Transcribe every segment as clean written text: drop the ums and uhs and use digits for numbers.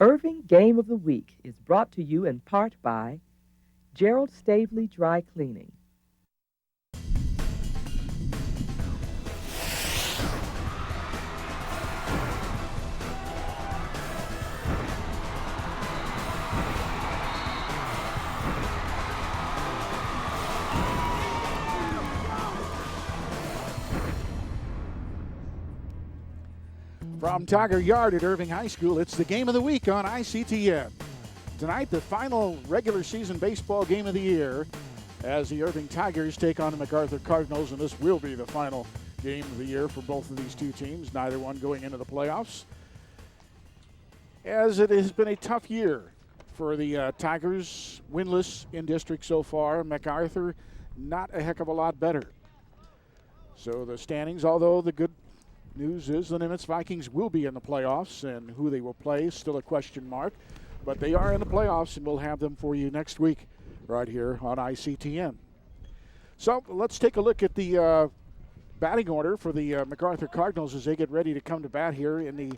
Irving Game of the Week is brought to you in part by Gerald Stavely Dry Cleaning. From Tiger Yard at Irving High School, it's the game of the week on ICTN. Tonight, the final regular season baseball game of the year as the Irving Tigers take on the MacArthur Cardinals, and this will be the final game of the year for both of these two teams, neither one going into the playoffs. As it has been a tough year for the Tigers, winless in district so far. MacArthur, not a heck of a lot better. So the standings, although the good news is the Nimitz Vikings will be in the playoffs, and who they will play is still a question mark. But they are in the playoffs, and we'll have them for you next week right here on ICTN. So let's take a look at the batting order for the MacArthur Cardinals as they get ready to come to bat here in the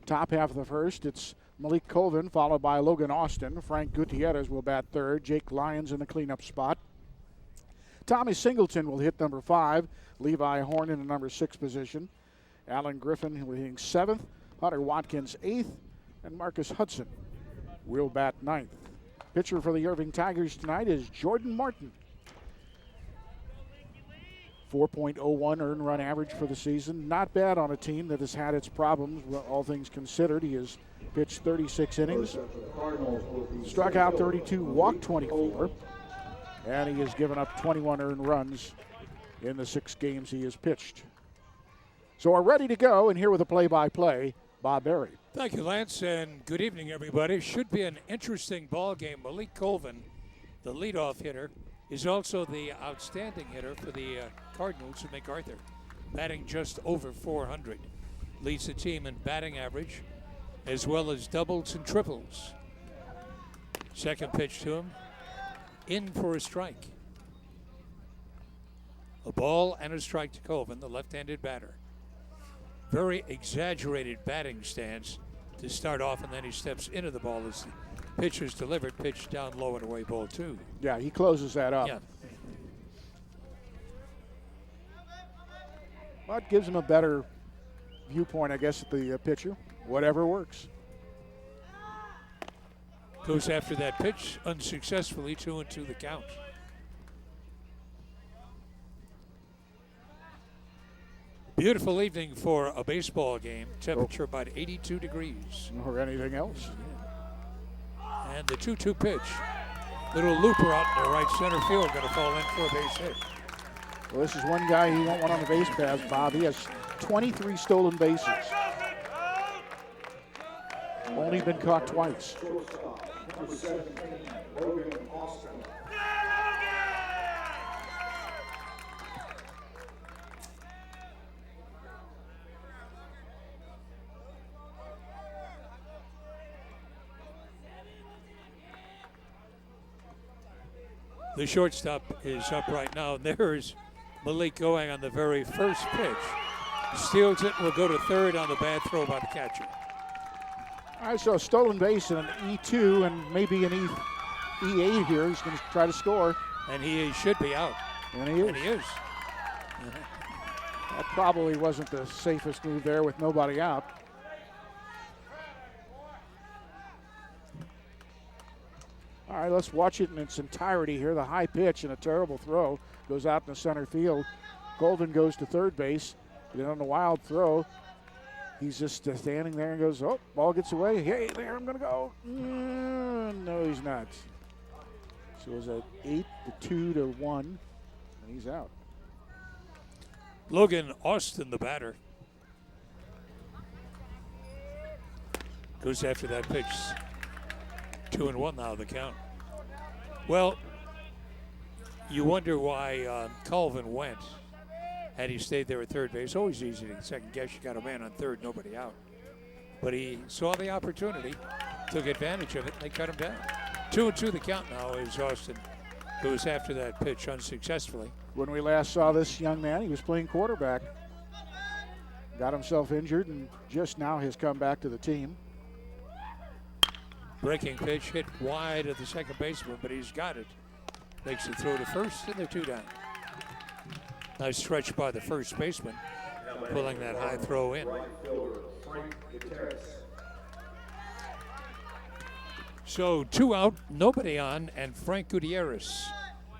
top half of the first. It's Malik Colvin, followed by Logan Austin. Frank Gutierrez will bat third. Jake Lyons in the cleanup spot. Tommy Singleton will hit number 5. Levi Horn in the number 6 position. Alan Griffin hitting 7th, Hunter Watkins 8th, and Marcus Hudson will bat 9th. Pitcher for the Irving Tigers tonight is Jordan Martin. 4.01 earned run average for the season. Not bad on a team that has had its problems, all things considered. He has pitched 36 innings, struck out 32, walked 24, and he has given up 21 earned runs in the 6 games he has pitched. So we're ready to go, and here with a play-by-play, Bob Berry. Thank you, Lance, and good evening, everybody. Should be an interesting ball game. Malik Colvin, the leadoff hitter, is also the outstanding hitter for the Cardinals of MacArthur, batting just over 400. Leads the team in batting average, as well as doubles and triples. Second pitch to him, in for a strike. A ball and a strike to Colvin, the left-handed batter. Very exaggerated batting stance to start off, and then he steps into the ball as the pitch is delivered, pitch down low and away, ball 2. Yeah, he closes that up. Yeah. Well, it gives him a better viewpoint, I guess, at the pitcher. Whatever works. Goes after that pitch unsuccessfully, 2-2 the count. Beautiful evening for a baseball game. Temperature about 82 degrees. Or anything else. And the 2-2 pitch. Little looper out in the right center field, going to fall in for a base hit. Well, this is one guy he won't want on the base pass, Bob. He has 23 stolen bases. Only been caught twice. The shortstop is up right now, and there's Malik going on the very first pitch. Steals it, will go to third on the bad throw by the catcher. All right, so a stolen base and an E2 and maybe an E8 here. He's going to try to score. And he should be out. And he is. And he is. That probably wasn't the safest move there with nobody out. All right, let's watch it in its entirety here. The high pitch and a terrible throw goes out in the center field. Golden goes to third base. Then on the wild throw, he's just standing there and goes, oh, ball gets away. Hey, there, I'm going to go. No, he's not. So it's at 8-2-1, and he's out. Logan Austin, the batter, goes after that pitch. 2-1 now, the count. Well, you wonder why Colvin went. Had he stayed there at third base, always easy to second guess. You got a man on third, nobody out. But he saw the opportunity, took advantage of it, and they cut him down. 2-2 the count now as Austin goes after that pitch unsuccessfully. When we last saw this young man, he was playing quarterback. Got himself injured and just now has come back to the team. Breaking pitch hit wide at the second baseman, but he's got it. Makes the throw to first, and they're 2 down. Nice stretch by the first baseman, pulling that high throw in. So 2 out, nobody on, and Frank Gutierrez,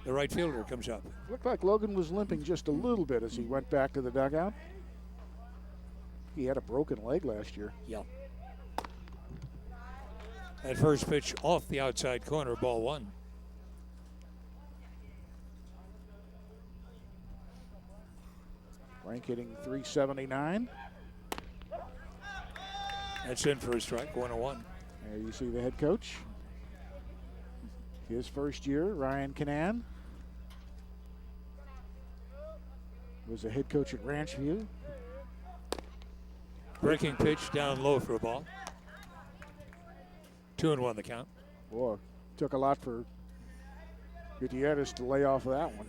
the right fielder, comes up. Looked like Logan was limping just a little bit as he went back to the dugout. He had a broken leg last year. Yeah. That first pitch off the outside corner, ball 1. Frank hitting .379. That's in for a strike, 1-1. There you see the head coach. His first year, Ryan Canan, was a head coach at Ranchview. Breaking pitch down low for a ball. 2-1 the count. Boy, took a lot for Gutierrez to lay off of that one.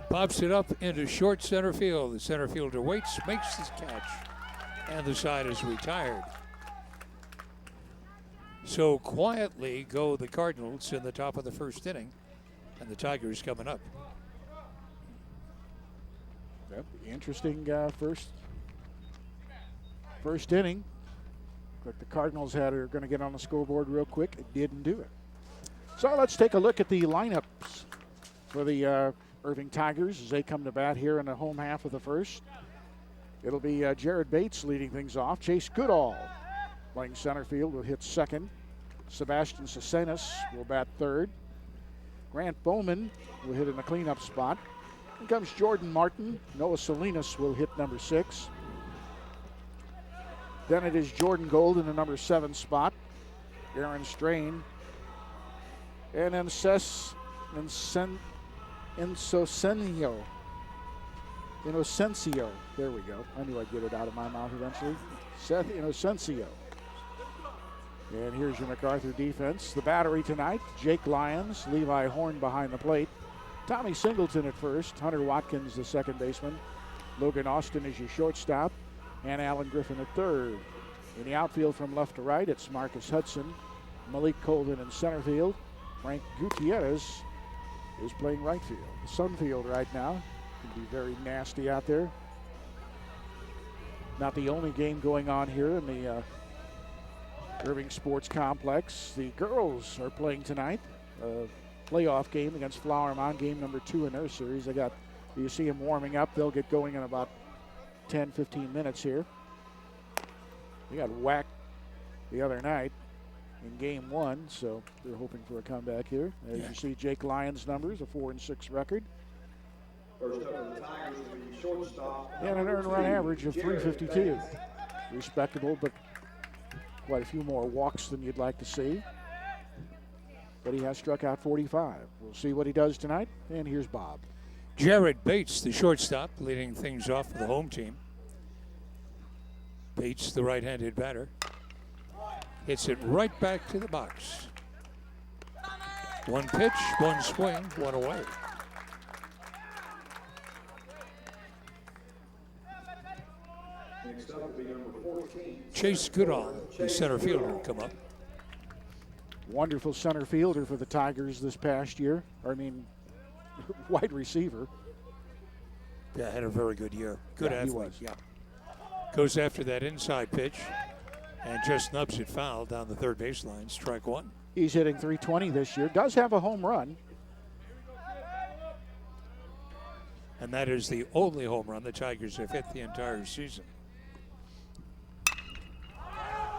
Pops it up into short center field. The center fielder waits, makes his catch, and the side is retired. So quietly go the Cardinals in the top of the first inning, and the Tigers coming up. Yep, interesting first inning. But the Cardinals are going to get on the scoreboard real quick. It didn't do it. So let's take a look at the lineups for the Irving Tigers as they come to bat here in the home half of the first. It'll be Jared Bates leading things off. Chase Goodall playing center field will hit second. Sebastian Cesenas will bat third. Grant Bowman will hit in the cleanup spot. Then comes Jordan Martin. Noah Salinas will hit number 6. Then it is Jordan Gold in the number 7 spot. Aaron Strain. And then Inocencio. There we go. I knew I'd get it out of my mouth eventually. Seth Inocencio. And here's your MacArthur defense. The battery tonight, Jake Lyons, Levi Horn behind the plate. Tommy Singleton at first, Hunter Watkins the second baseman. Logan Austin is your shortstop, and Alan Griffin at third. In the outfield from left to right, it's Marcus Hudson, Malik Colvin in center field. Frank Gutierrez is playing right field. The Sunfield right now can be very nasty out there. Not the only game going on here in the Irving Sports Complex. The girls are playing tonight. Playoff game against Flower Mound, game number 2 in their series. You see them warming up. They'll get going in about 10, 15 minutes here. They got whacked the other night in game 1, so they're hoping for a comeback here. As you see, Jake Lyons' numbers, a 4-6 record. First up for the Tigers will be shortstop. And an earned run average of .352. Respectable, but quite a few more walks than you'd like to see. But he has struck out 45. We'll see what he does tonight, and here's Bob. Jared Bates, the shortstop, leading things off for the home team. Bates, the right-handed batter, hits it right back to the box. 1 pitch, 1 swing, 1 away. Next up will be number 14. Chase Goodall, the center fielder, will come up. Wonderful center fielder for the Tigers this past year. Wide receiver. Yeah, had a very good year. Good Yeah, he athlete. was. Yeah. Goes after that inside pitch and just nubs it foul down the third baseline. Strike 1. He's hitting .320 this year. Does have a home run. And that is the only home run the Tigers have hit the entire season.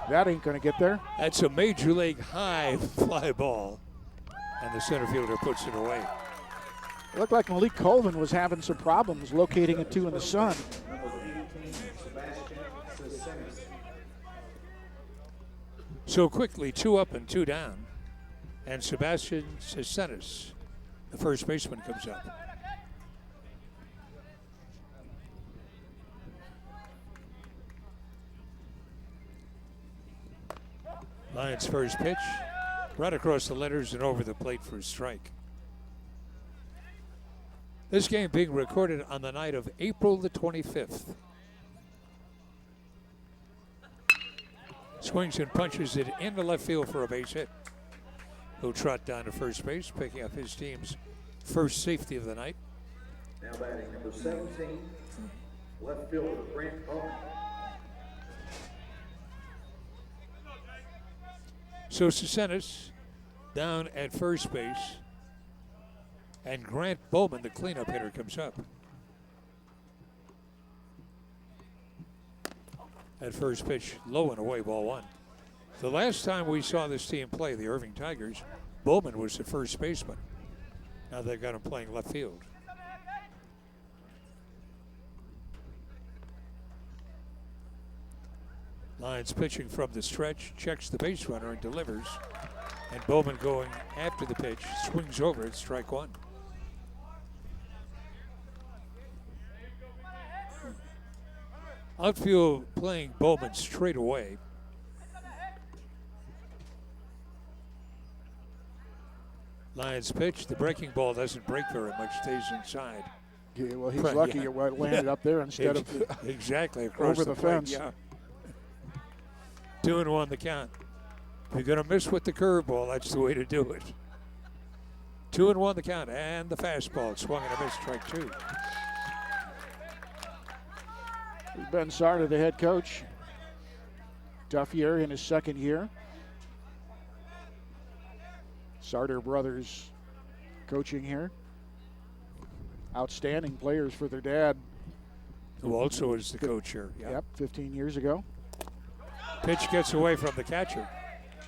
That ain't going to get there. That's a major league high fly ball. And the center fielder puts it away. It looked like Malik Colvin was having some problems locating it in the sun. Number 18, Sebastian Cesenas. So quickly, 2 up and 2 down. And Sebastian Cesenas, the first baseman, comes up. Lions' first pitch, right across the letters and over the plate for a strike. This game being recorded on the night of April the 25th. Swings and punches it into left field for a base hit. He'll trot down to first base, picking up his team's first safety of the night. Now batting number 17, left fielder Grant Bowman. So Cesenis down at first base, and Grant Bowman, the cleanup hitter, comes up. At first pitch, low and away, ball one. The last time we saw this team play, the Irving Tigers, Bowman was the first baseman. Now they've got him playing left field. Lyons pitching from the stretch, checks the base runner and delivers. And Bowman going after the pitch, swings over it, strike one. Outfield playing Bowman straight away. Lyons pitch, the breaking ball doesn't break very much, stays inside. Yeah, well, he's lucky it landed up there instead of exactly across over the plate, fence. Yeah. 2-1 the count. If you're going to miss with the curveball, that's the way to do it. 2-1 the count, and the fastball swung and a miss, strike two. Ben Sarda, the head coach. Tough year in his second year. Sarda brothers coaching here. Outstanding players for their dad. Who also is the coach here. Yep, 15 years ago. Pitch gets away from the catcher.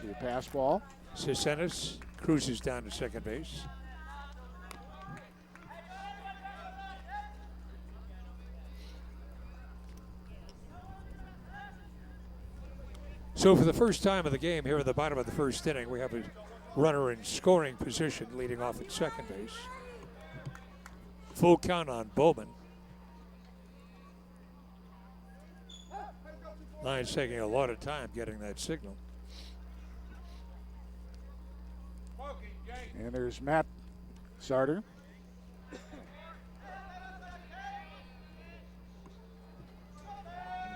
The pass ball. Cesenis cruises down to second base. So for the first time of the game here in the bottom of the first inning, we have a runner in scoring position leading off at second base. Full count on Bowman. Lyons taking a lot of time getting that signal. And there's Matt Sarda.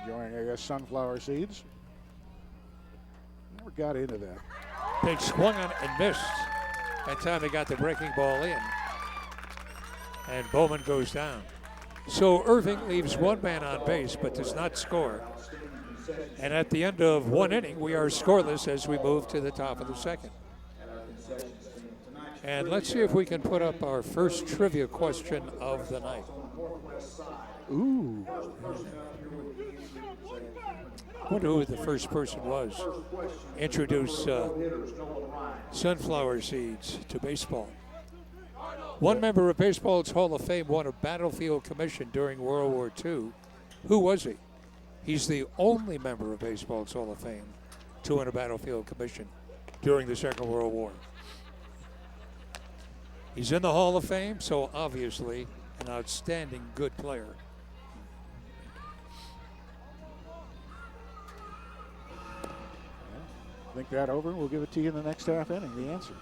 Enjoying, I guess, sunflower seeds. Never got into that. Pitch swung on and missed. That time they got the breaking ball in. And Bowman goes down. So Irving leaves one man on base but does not score. And at the end of one inning, we are scoreless as we move to the top of the second. And let's see if we can put up our first trivia question of the night. Ooh. I wonder who the first person was. Introduce sunflower seeds to baseball. One member of baseball's Hall of Fame won a battlefield commission during World War II. Who was he? He's the only member of baseball's Hall of Fame to win a battlefield commission during the Second World War. He's in the Hall of Fame, so obviously an outstanding good player. Think that over. We'll give it to you in the next half inning, the answer.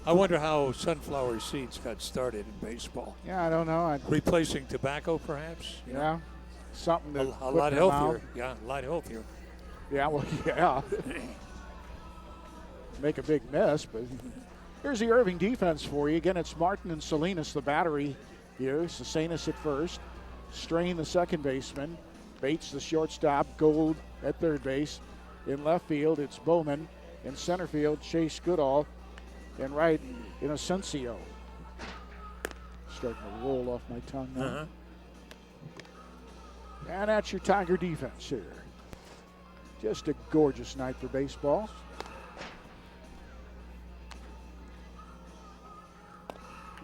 I wonder how sunflower seeds got started in baseball. Yeah, I don't know. Replacing tobacco, perhaps? Yeah, something that a lot healthier. Yeah, a lot healthier. Yeah, well, yeah. Make a big mess, but here's the Irving defense for you. Again, it's Martin and Salinas, the battery here. Cesenis at first. Strain, the second baseman. Bates, the shortstop. Gold at third base. In left field, it's Bowman. In center field, Chase Goodall. And right, Inocencio. Starting to roll off my tongue now. And that's your Tiger defense here. Just a gorgeous night for baseball.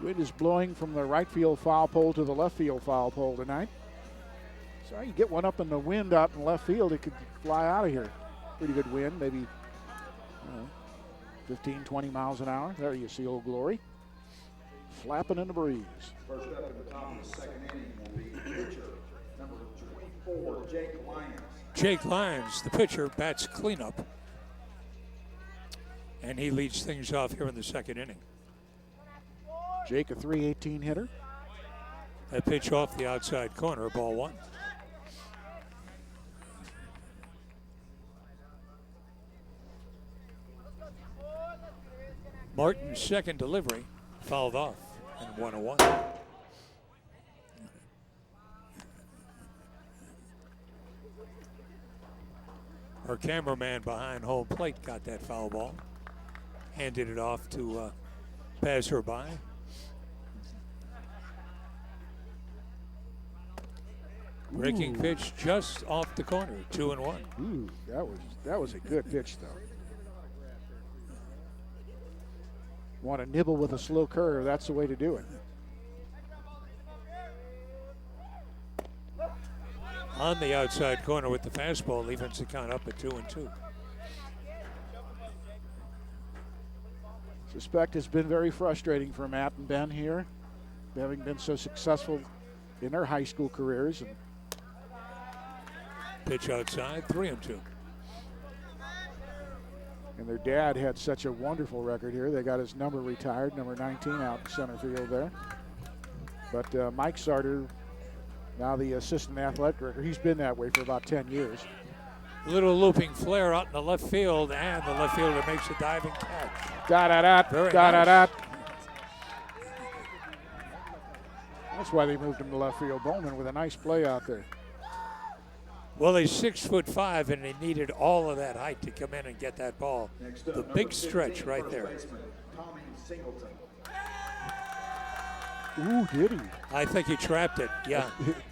Wind is blowing from the right field foul pole to the left field foul pole tonight. So you get one up in the wind out in left field, it could fly out of here. Pretty good wind, maybe 15, 20 miles an hour. There you see Old Glory flapping in the breeze. First up in the top of the second inning will be pitcher number 24, Jake Lyons. Jake Lyons, the pitcher, bats cleanup. And he leads things off here in the second inning. Jake, a .318 hitter. That pitch off the outside corner, ball one. Martin's second delivery fouled off and 1-1. Our cameraman behind home plate got that foul ball. Handed it off to passerby. Breaking pitch just off the corner, 2-1. Ooh, that was a good pitch, though. Want to nibble with a slow curve, that's the way to do it. On the outside corner with the fastball, evens the count up at 2-2. Suspect it's been very frustrating for Matt and Ben here, having been so successful in their high school careers. And pitch outside, 3-2. And their dad had such a wonderful record here. They got his number retired, number 19 out in center field there. But Mike Sarter, now the assistant athletic director, he's been that way for about 10 years. Little looping flare out in the left field, and the left fielder makes a diving catch. Da-da-da, Very da-da-da. nice. That's why they moved him to left field. Bowman with a nice play out there. Well, he's 6'5", and he needed all of that height to come in and get that ball. Next up, The number big 15, stretch right first there. baseman, Tommy Singleton. Ooh, did he? I think he trapped it, yeah.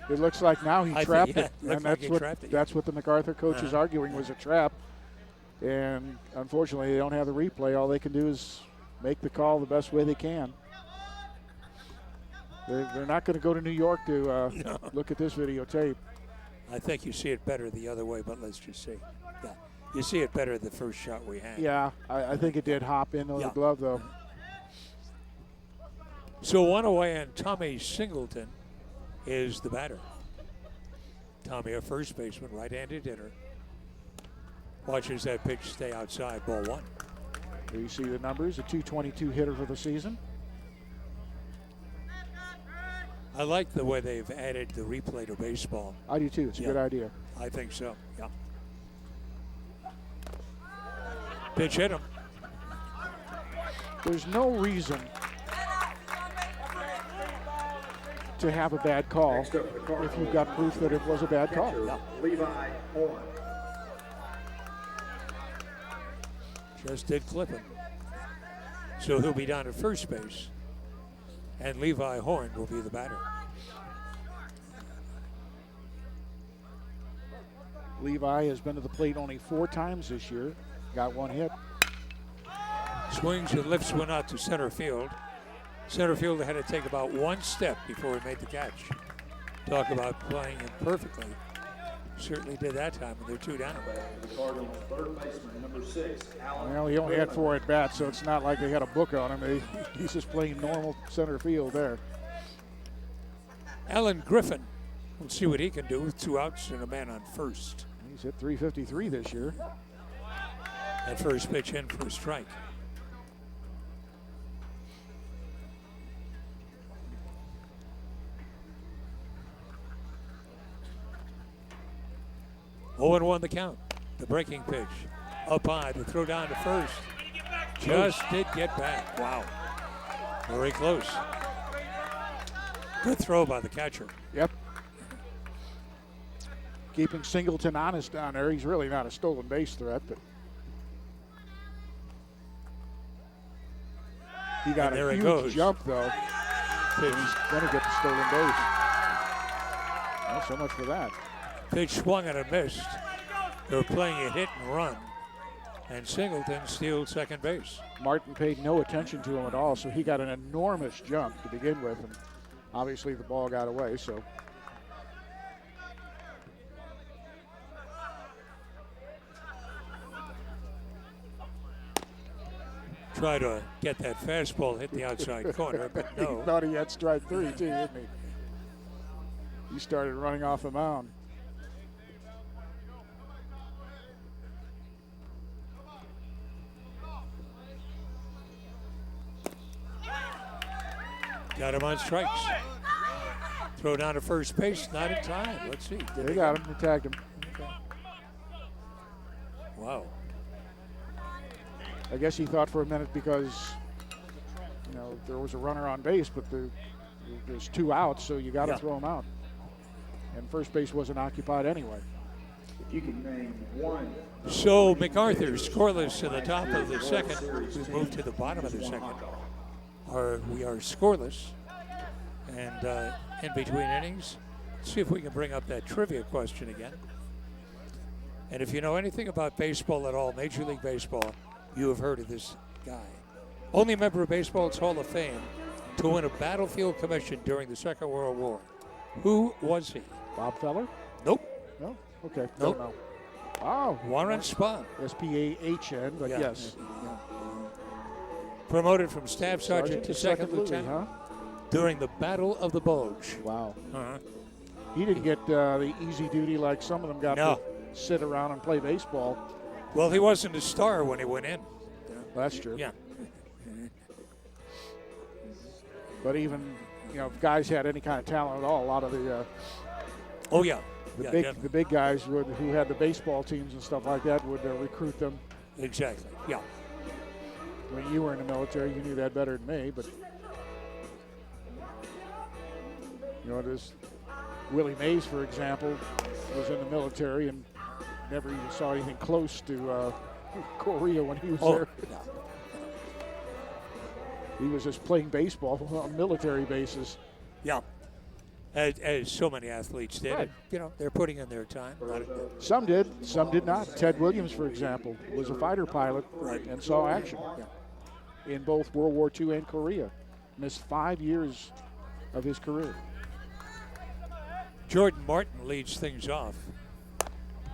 It looks like now he I think- trapped yeah, it. looks And like he that's what trapped it. that's what the MacArthur coach is arguing was a trap. And unfortunately, they don't have the replay. All they can do is make the call the best way they can. They're not going to go to New York to No. look at this videotape. I think you see it better the other way, but let's just see. Yeah, you see it better the first shot we had. Yeah, I think it did hop into the Yeah. glove, though. So one away, and Tommy Singleton is the batter. Tommy, a first baseman, right-handed hitter. Watches that pitch stay outside, ball one. There you see the numbers, a 222 hitter for the season. I like the way they've added the replay to baseball. I do too. It's a Yeah. good idea. I think so, yeah. Pitch hit him. There's no reason to have a bad call Next up, the if Cardinals, you've got proof that it was a bad call. catcher, Levi Horn. Just did clip him. So he'll be down at first base. And Levi Horn will be the batter. Levi has been to the plate only 4 times this year. Got 1 hit. Swings and lifts one out to center field. Center fielder had to take about 1 step before he made the catch. Talk about playing him perfectly. Certainly did that time, and they're 2 down. The Cardinals third baseman, number 6, Alan. Well, he only had 4 at bats, so it's not like they had a book on him. He's just playing normal center field there. Alan Griffin. We'll see what he can do with 2 outs and a man on first. He's hit 353 this year. That first pitch in for a strike. Oh, and 1 the count. The breaking pitch. Up high, the throw down to first. Just did get back. Wow. Very close. Good throw by the catcher. Yep. Keeping Singleton honest down there. He's really not a stolen base threat, but he got And there a he huge goes. jump, though. Pitch, He's going to get the stolen base. Well, so much for that. pitch swung and a missed. They were playing a hit and run. And Singleton steals second base. Martin paid no attention to him at all, so he got an enormous jump to begin with, and obviously the ball got away, so. Try to get that fastball hit the outside corner, but He no. thought he had strike 3 too, didn't he? He started running off the mound. Got him on strikes. Throw down to first base, not in time. Let's see. Did They got him. They tagged him. Okay. Wow. I guess he thought for a minute because, there was a runner on base, but there's 2 outs, so you got to throw him out. And first base wasn't occupied anyway. If you can name one. So MacArthur scoreless in the top of the second. We move to the bottom of the second. We are scoreless. And in between innings, let's see if we can bring up that trivia question again. And if you know anything about baseball at all, Major League Baseball, you have heard of this guy. Only member of Baseball's Hall of Fame to win a battlefield commission during the Second World War. Who was he? Bob Feller? Nope. No? Okay. Nope. Don't know. Wow. Warren Spahn. S-P-A-H-N, but Yeah. yes. Promoted from staff sergeant to second Louis, lieutenant huh? during the Battle of the Bulge. Wow. Uh-huh. He didn't get the easy duty like some of them got No. to sit around and play baseball. Well, he wasn't a star when he went in. That's true. Yeah. But even, if guys had any kind of talent at all, a lot of the Oh, yeah. the big guys who had the baseball teams and stuff like that would recruit them. Exactly. Yeah. When you were in the military, you knew that better than me, but there's Willie Mays, for example, was in the military and never even saw anything close to Korea when he was there. No. He was just playing baseball on a military basis. Yeah. As so many athletes did. Right. They're putting in their time. Some did, some did not. Ted Williams, for example, was a fighter pilot and saw action in both World War II and Korea. Missed 5 years of his career. Jordan Martin leads things off.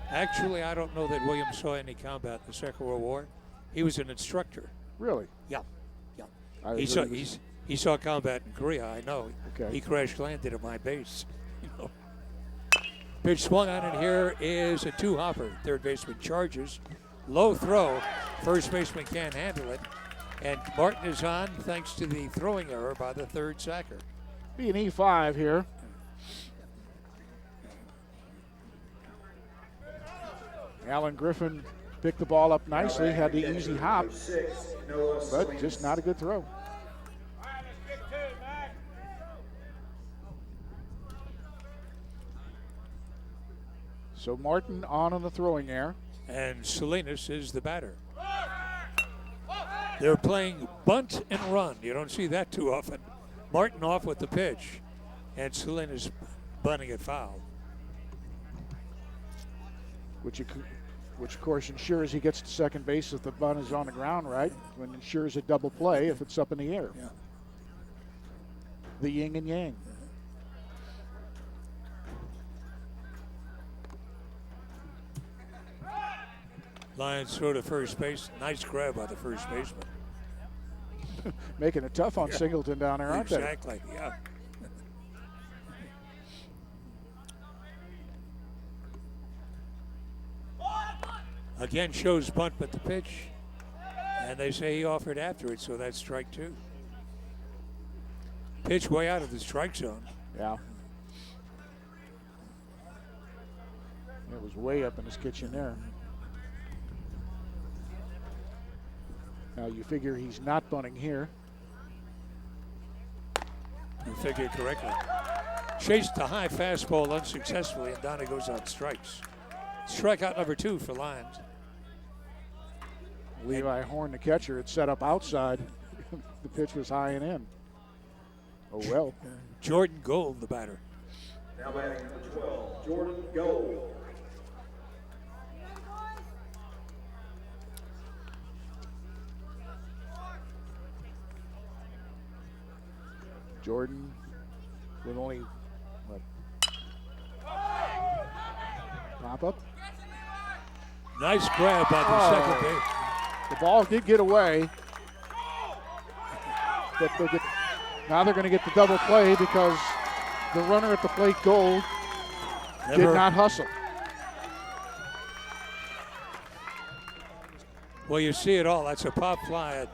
Actually, I don't know that Williams saw any combat in the Second World War. He was an instructor. Really? Yeah. I He heard saw combat in Korea, I know. Okay. He crash landed at my base. Pitch swung on, and here is a 2-hopper. Third baseman charges. Low throw. First baseman can't handle it. And Martin is on thanks to the throwing error by the third sacker. Be an E5 here. Alan Griffin picked the ball up nicely, had the easy hop, but just not a good throw. So Martin on the throwing error. And Salinas is the batter. They're playing bunt and run. You don't see that too often. Martin off with the pitch, and Salinas bunting it foul. Which of course ensures he gets to second base if the bunt is on the ground, right? And ensures a double play if it's up in the air. Yeah. The yin and yang. Lions throw to first base. Nice grab by the first baseman. Making it tough on Singleton down there, aren't they? Exactly, yeah. Again, shows bunt but the pitch. And they say he offered after it, so that's strike 2. Pitch way out of the strike zone. Yeah. It was way up in his kitchen there. Now you figure he's not bunting here. You figured correctly. Chased the high fastball unsuccessfully, and down he goes on strikes. Strikeout number 2 for Lions. Levi Horn, the catcher, had set up outside. The pitch was high and in. Oh well. Jordan Gold, the batter. Now batting number 12, Jordan Gold. Jordan with only what? Pop up. Nice grab by the second base. The ball did get away. But now they're going to get the double play because the runner at the plate, Gold, did not hustle. Well, you see it all. That's a pop fly. A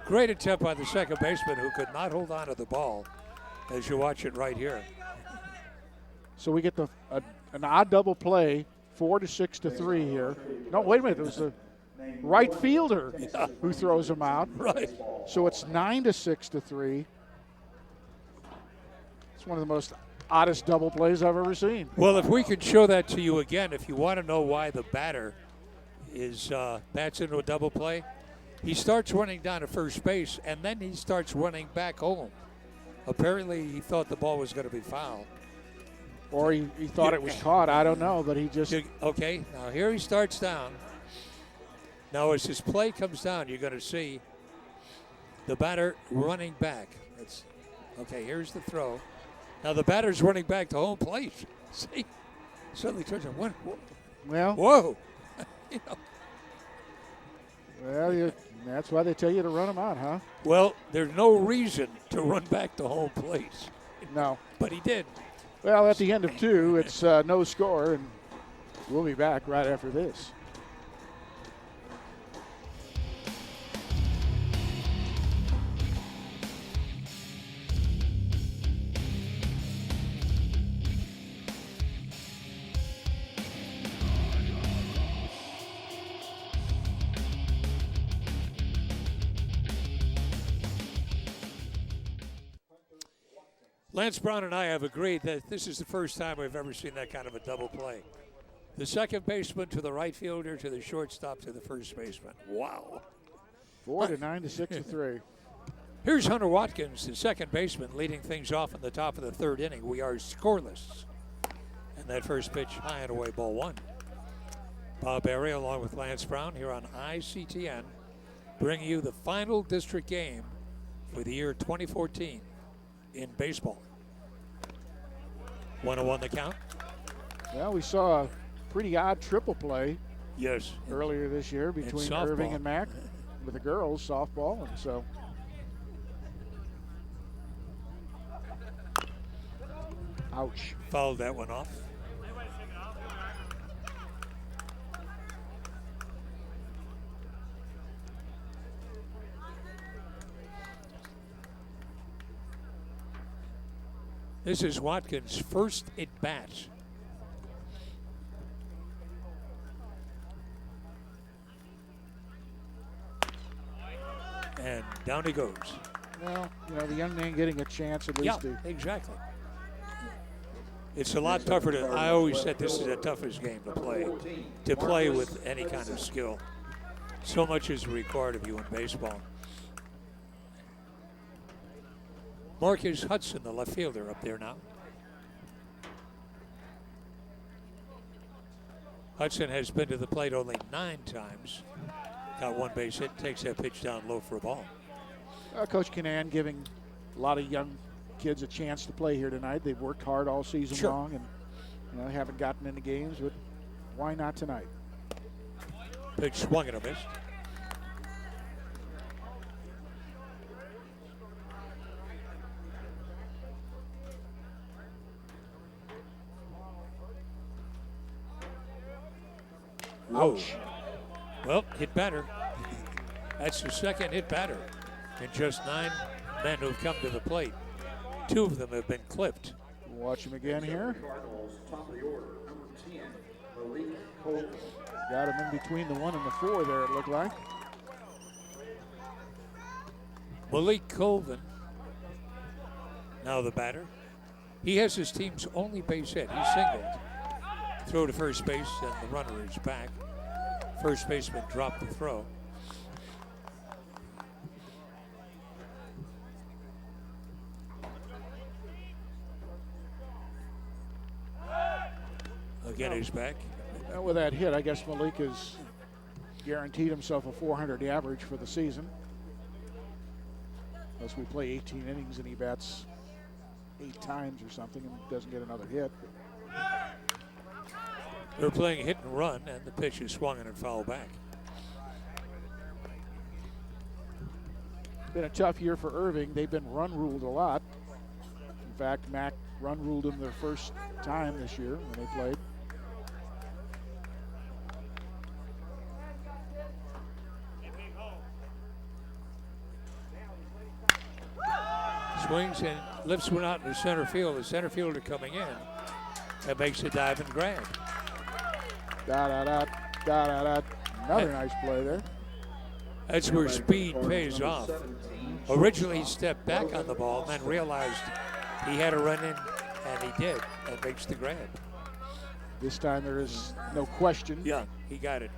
great attempt by the second baseman who could not hold on to the ball, as you watch it right here. So we get an odd double play, 4 to 6 to 3 here. No, wait a minute. It was the right fielder who throws him out. Right. So it's 9 to 6 to 3. It's one of the most oddest double plays I've ever seen. Well, if we could show that to you again, if you want to know why the batter bats into a double play, he starts running down to first base, and then he starts running back home. Apparently, he thought the ball was going to be foul. Or he thought it was caught. I don't know, but he just... Okay, now here he starts down. Now as his play comes down, you're going to see the batter running back. Okay, here's the throw. Now the batter's running back to home plate. See? Suddenly turns around. Well, whoa. You know. Well, that's why they tell you to run them out, huh? Well, there's no reason to run back to home plate. No. But he did. Well, at the end of 2, it's no score, and we'll be back right after this. Lance Brown and I have agreed that this is the first time we've ever seen that kind of a double play. The second baseman to the right fielder to the shortstop to the first baseman. Wow. 4 to 9 to 6 to 3. Here's Hunter Watkins, the second baseman, leading things off in the top of the third inning. We are scoreless. And that first pitch, high and away, ball 1. Bob Berry along with Lance Brown here on ICTN, bringing you the final district game for the year 2014 in baseball. 1-1 the count. Well, we saw a pretty odd triple play Yes. earlier this year between Irving and Mac with the girls softball, and so ouch. Fouled that one off. This is Watkins' first at bat. And down he goes. Well, the young man getting a chance at least to. Exactly. It's a lot tougher to. I always said this is the toughest game to play with any kind of skill. So much is required of you in baseball. Marcus Hudson, the left fielder, up there now. Hudson has been to the plate only 9 times. Got 1 base hit, takes that pitch down low for a ball. Coach Canan giving a lot of young kids a chance to play here tonight. They've worked hard all season long and haven't gotten into games, but why not tonight? Pitch swung and a miss. Ouch. Well, hit batter. That's the second hit batter in just 9 men who've come to the plate. 2 of them have been clipped. Watch him again here. Cardinals, top of the order, number 10, Malik Colton. Got him in between the 1 and the 4 there, it looked like. Malik Colvin, now the batter. He has his team's only base hit. He singled. Throw to first base, and the runner is back. First baseman dropped the throw. Again, he's back. Well, with that hit, I guess Malik has guaranteed himself a 400 average for the season. Unless we play 18 innings and he bats 8 times or something and doesn't get another hit. They're playing hit and run, and the pitch is swung and foul back. Been a tough year for Irving. They've been run ruled a lot. In fact, Mac run ruled them their first time this year when they played. Swings and lifts one out in the center field. The center fielder coming in and makes a dive and grab. Da-da-da, da-da-da. Another nice play there. That's where speed pays off. Originally, he stepped back on the ball and then realized he had to run in, and he did, and makes the grab. This time there is no question. Yeah, he got it.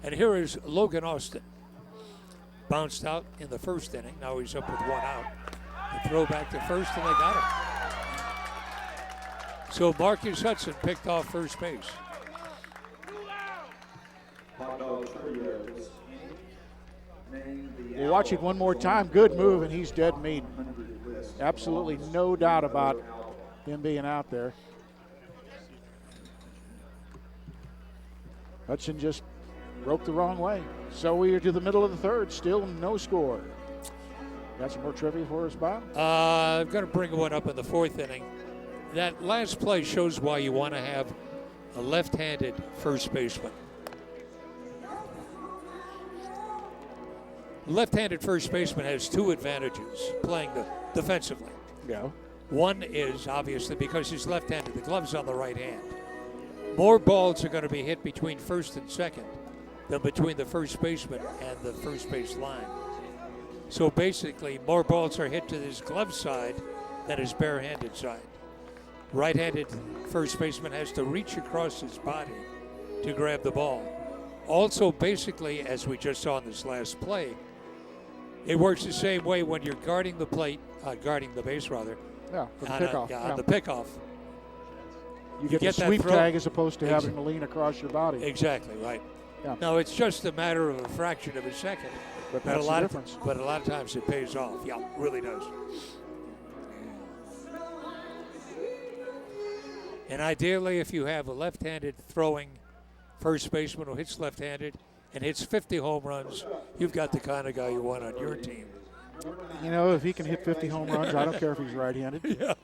And here is Logan Austin. Bounced out in the first inning. Now he's up with one out. They throw back to first, and they got him. So Marcus Hudson picked off first base. We'll watch it one more time. Good move, and he's dead meat. Absolutely no doubt about him being out there. Hudson just broke the wrong way. So we are to the middle of the third. Still no score. Got some more trivia for us, Bob? I'm going to bring one up in the fourth inning. That last play shows why you want to have a left-handed first baseman. Left-handed first baseman has two advantages playing defensively. Yeah. One is obviously because he's left-handed, the glove's on the right hand. More balls are going to be hit between first and second than between the first baseman and the first base line. So basically, more balls are hit to his glove side than his bare-handed side. Right-handed first baseman has to reach across his body to grab the ball. Also, basically, as we just saw in this last play, it works the same way when you're guarding the plate, guarding the base rather. Yeah, for the on pickoff. on the pickoff. You get the that sweep throw- tag as opposed to having to lean across your body. Exactly, right. Yeah. No, it's just a matter of a fraction of a second. But a that's the lot difference. But a lot of times it pays off. Yeah, it really does. And ideally, if you have a left-handed throwing first baseman who hits left-handed and hits 50 home runs, you've got the kind of guy you want on your team. You know, if he can hit 50 home runs, I don't care if he's right-handed. Yeah.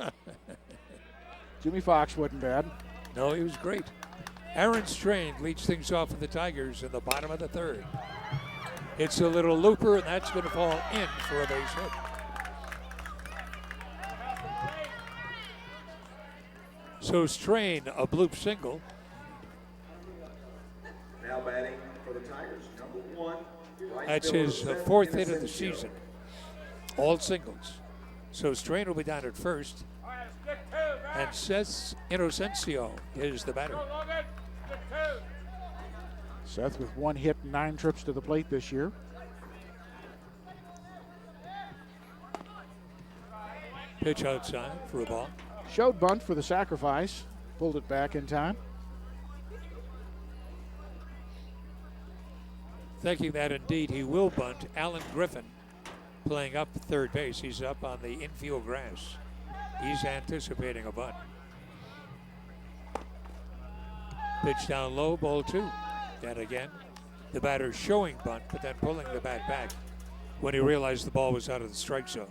Jimmy Fox wasn't bad. No, he was great. Aaron Strain leads things off for the Tigers in the bottom of the third. It's a little looper, and that's going to fall in for a base hit. So Strain, a bloop single. Now batting for the Tigers, number 1. right That's fielder his Seth fourth hit of the Inocencio. season. All singles. So Strain will be down at first. And Seth Inocencio is the batter. Seth with one hit and 9 trips to the plate this year. Pitch outside for a ball. Showed bunt for the sacrifice. Pulled it back in time. Thinking that indeed he will bunt. Alan Griffin playing up third base. He's up on the infield grass. He's anticipating a bunt. Pitch down low, ball 2. And again, the batter showing bunt, but then pulling the bat back when he realized the ball was out of the strike zone.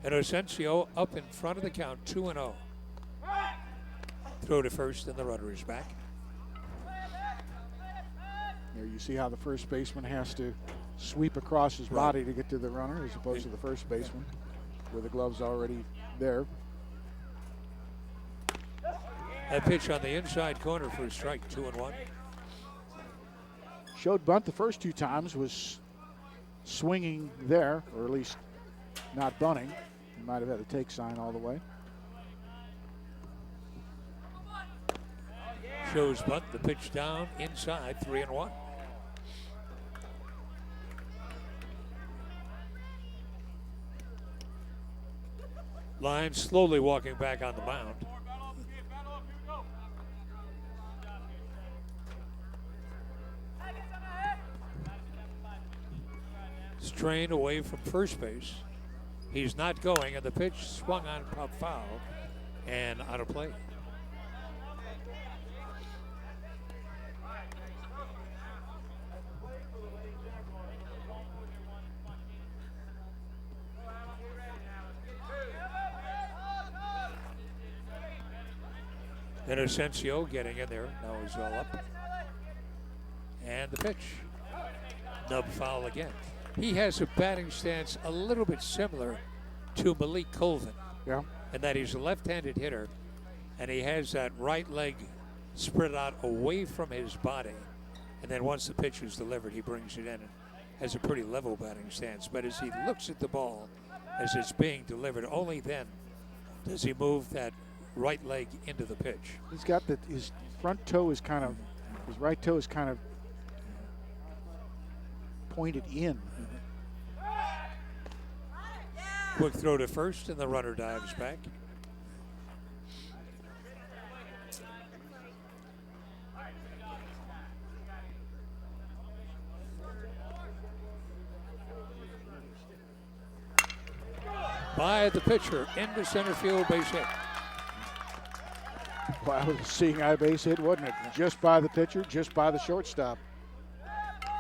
And Inocencio up in front of the count, 2-0. Throw to first, and the runner is back. There you see how the first baseman has to sweep across his body to get to the runner as opposed to the first baseman where the glove's already there. That pitch on the inside corner for a strike, 2-1. Showed bunt the first 2 times, was swinging there, or at least not bunting. He might have had a take sign all the way. Shows bunt, the pitch down inside, 3-1. Line slowly walking back on the mound. Strain away from first base. He's not going, and the pitch swung on pop foul and out of play. Inocencio getting in there. Now he's all up. And the pitch. Nub foul again. He has a batting stance a little bit similar to Malik Colvin, Yeah. and that he's a left-handed hitter, and he has that right leg spread out away from his body. And then once the pitch is delivered, he brings it in and has a pretty level batting stance. But as he looks at the ball as it's being delivered, only then does he move that right leg into the pitch. He's got his front toe is kind of, his right toe is kind of pointed in. Quick throw to first, and the runner dives back. By the pitcher, into center field, base hit. Well, that was a seeing eye base hit, wasn't it? Just by the pitcher, just by the shortstop.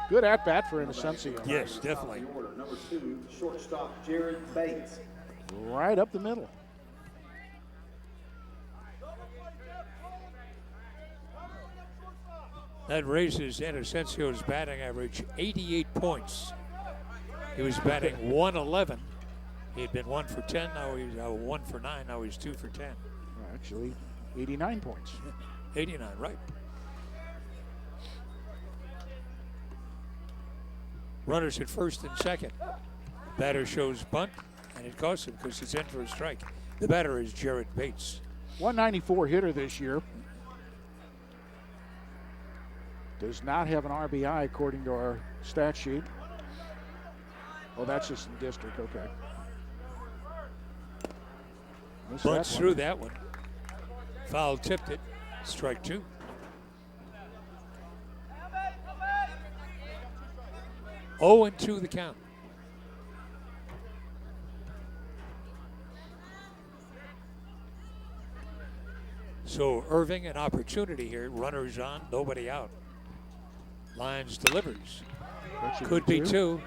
Good at bat for Inocencio. Yes, definitely. The order, number 2, shortstop Jared Bates. Right up the middle. That raises Inocencio's batting average 88 points. He was batting 111. He had been 1 for 10. Now he's 1 for 9. Now he's 2 for 10. Actually, 89 points. 89, right. Runners at first and second. Batter shows bunt, and it costs him because it's in for a strike. The batter is Jared Bates. 194 hitter this year. Does not have an RBI according to our stat sheet. Oh, that's just in district, okay. Missed that Bunts one. through that one. Foul tipped it. Strike 2. Oh, and 2 the count. So Irving, an opportunity here. Runners on, nobody out. Lyons delivers. That should Could be two.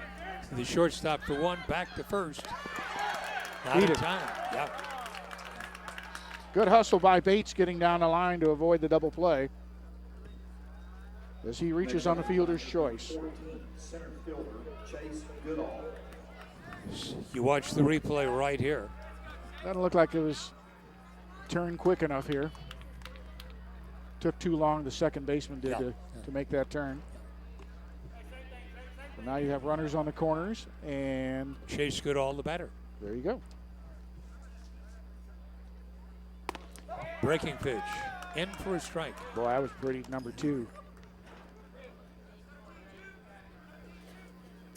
2. The shortstop for 1, back to first. Out Beat of it. time. Yeah. Good hustle by Bates getting down the line to avoid the double play. As he reaches on the fielder's choice. 14, center fielder Chase Goodall. You watch the replay right here. Doesn't look like it was turned quick enough here. Took too long, the second baseman did to make that turn. So now you have runners on the corners, and Chase Goodall, the batter. there you go. Breaking pitch. In for a strike. Boy, that was pretty, number 2. You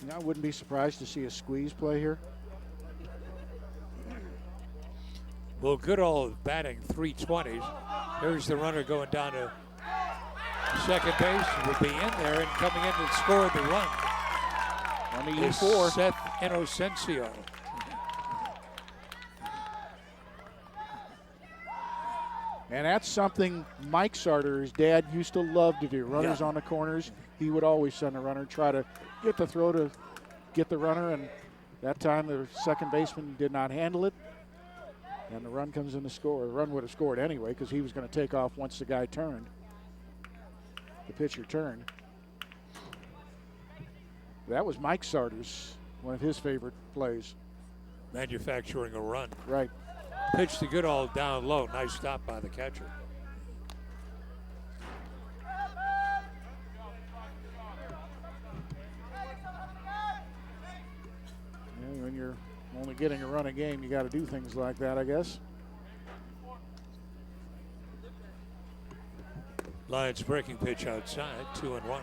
know, I wouldn't be surprised to see a squeeze play here. Well, Goodall batting 320s. Here's the runner going down to second base. Will be in there, and coming in to score the run On the is E4. Seth Inocencio. And that's something Mike Sarter, his dad, used to love to do. Runners on the corners, he would always send a runner, try to get the throw to get the runner, and that time the second baseman did not handle it, and the run comes in to score. The run would have scored anyway because he was going to take off once the guy turned, the pitcher turned. That was Mike Sarter's, one of his favorite plays. Manufacturing a run. Right. Pitch to Goodall down low. Nice stop by the catcher. Yeah, when you're only getting a run a game, you got to do things like that, I guess. Lions breaking pitch outside. 2-1.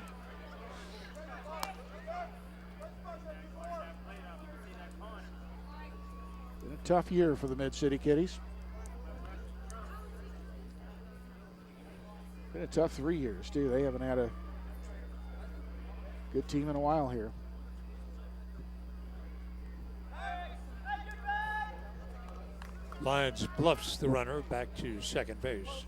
Been a tough year for the Mid-City Kitties. Been a tough 3 years, too. They haven't had a good team in a while here. Lions bluffs the runner back to second base.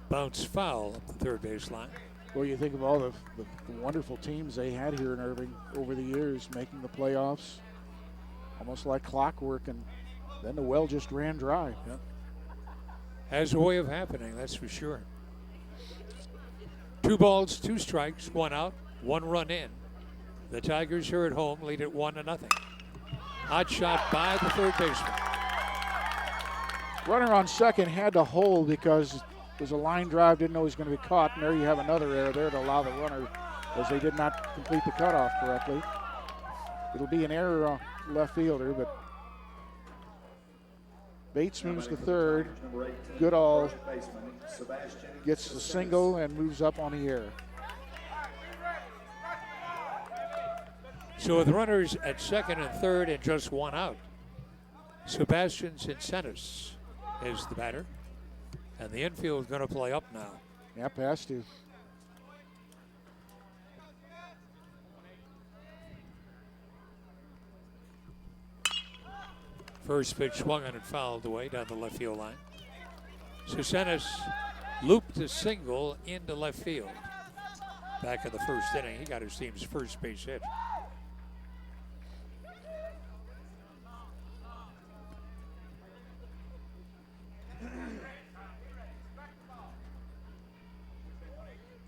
Bounce foul up the third base line. Well, you think of all the wonderful teams they had here in Irving over the years, making the playoffs, almost like clockwork, and Then the well just ran dry. Yep. Has a way of happening, that's for sure. 2 balls, 2 strikes, 1 out, 1 run in. The Tigers are at home, lead it 1-0. Hot shot by the third baseman. Runner on second had to hold because it was a line drive, didn't know he was going to be caught, and there you have another error there to allow the runner, as they did not complete the cutoff correctly. It'll be an error on left fielder, but Bates moves to third. Goodall gets the single and moves up on the air. So with runners at second and third and just 1 out, Sebastian Cincenis is the batter. And the infield is going to play up now. Yep, has to. First pitch swung and fouled away down the left field line. Cincenis looped a single into left field. Back in the first inning, he got his team's first base hit.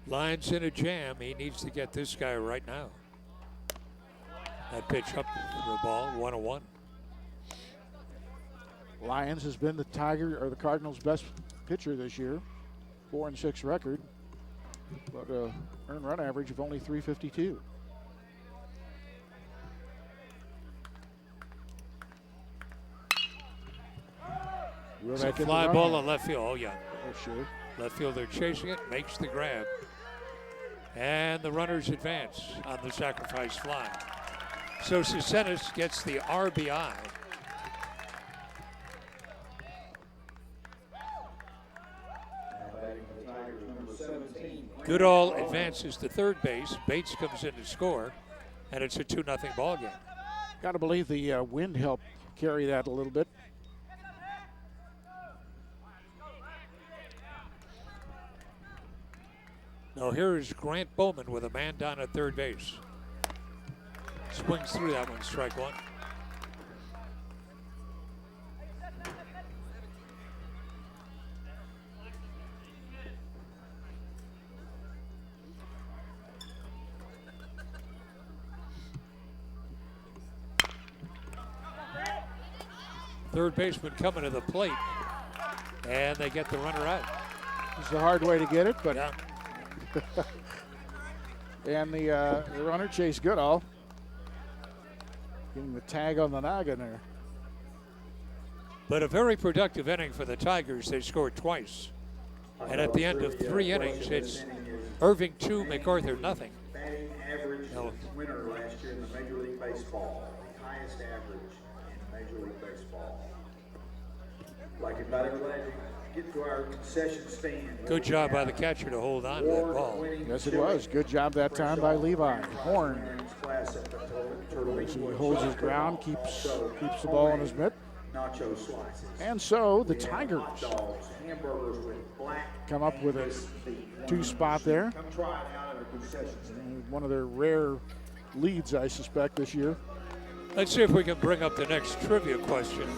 Lions in a jam. He needs to get this guy right now. That pitch up for a ball, 1-1. Lyons has been the Cardinals' best pitcher this year, 4-6 record, but earned run average of only 352. It's a fly ball on left field. Oh yeah. Oh sure. Left fielder chasing it, makes the grab, and the runners advance on the sacrifice fly. So Cincenis gets the RBI. Goodall advances to third base. Bates comes in to score, and it's a 2-0 ball game. Got to believe the wind helped carry that a little bit. Now here is Grant Bowman with a man down at third base. Swings through that one, strike 1. Third baseman coming to the plate, and they get the runner out. It's the hard way to get it, but Yeah. and the runner Chase Goodall getting the tag on the noggin there. But a very productive inning for the Tigers. They scored twice. And at the end of 3 innings, it's Irving 2, MacArthur nothing. Batting average No. winner last year in the Major League Baseball, the highest average in Major League Baseball. Like anybody glad to get to our concession stand. Good job by the catcher to hold on to that ball. Yes, it was. Good job that time by Levi. Horn. He holds his ground, keeps the ball in his mitt. Nacho slices. And so the Tigers Dogs, hamburgers with black come up with a 2 spot there. Come try it out at our concession stand. One of their rare leads, I suspect, this year. Let's see if we can bring up the next trivia question.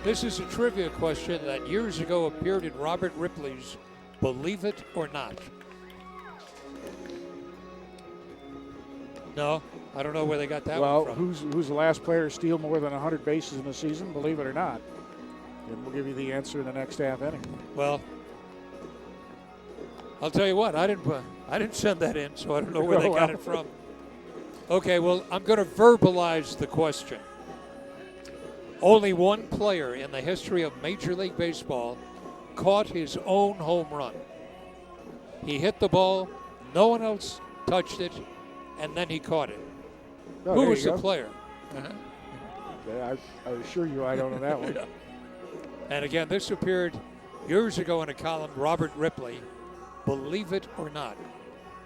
This is a trivia question that years ago appeared in Robert Ripley's Believe It or Not. No, I don't know where they got that Well, one from. who's the last player to steal more than 100 bases in a season? Believe it or not. And we'll give you the answer in the next half inning. Well, I'll tell you what, I didn't send that in, so I don't know where they got it from. Okay, well, I'm going to verbalize the question. Only one player in the history of Major League Baseball caught his own home run. He hit the ball, no one else touched it, and then he caught it. Oh, Who there was you the go. player? Okay, I assure you I don't know that one. And again, this appeared years ago in a column, Robert Ripley, Believe It or Not.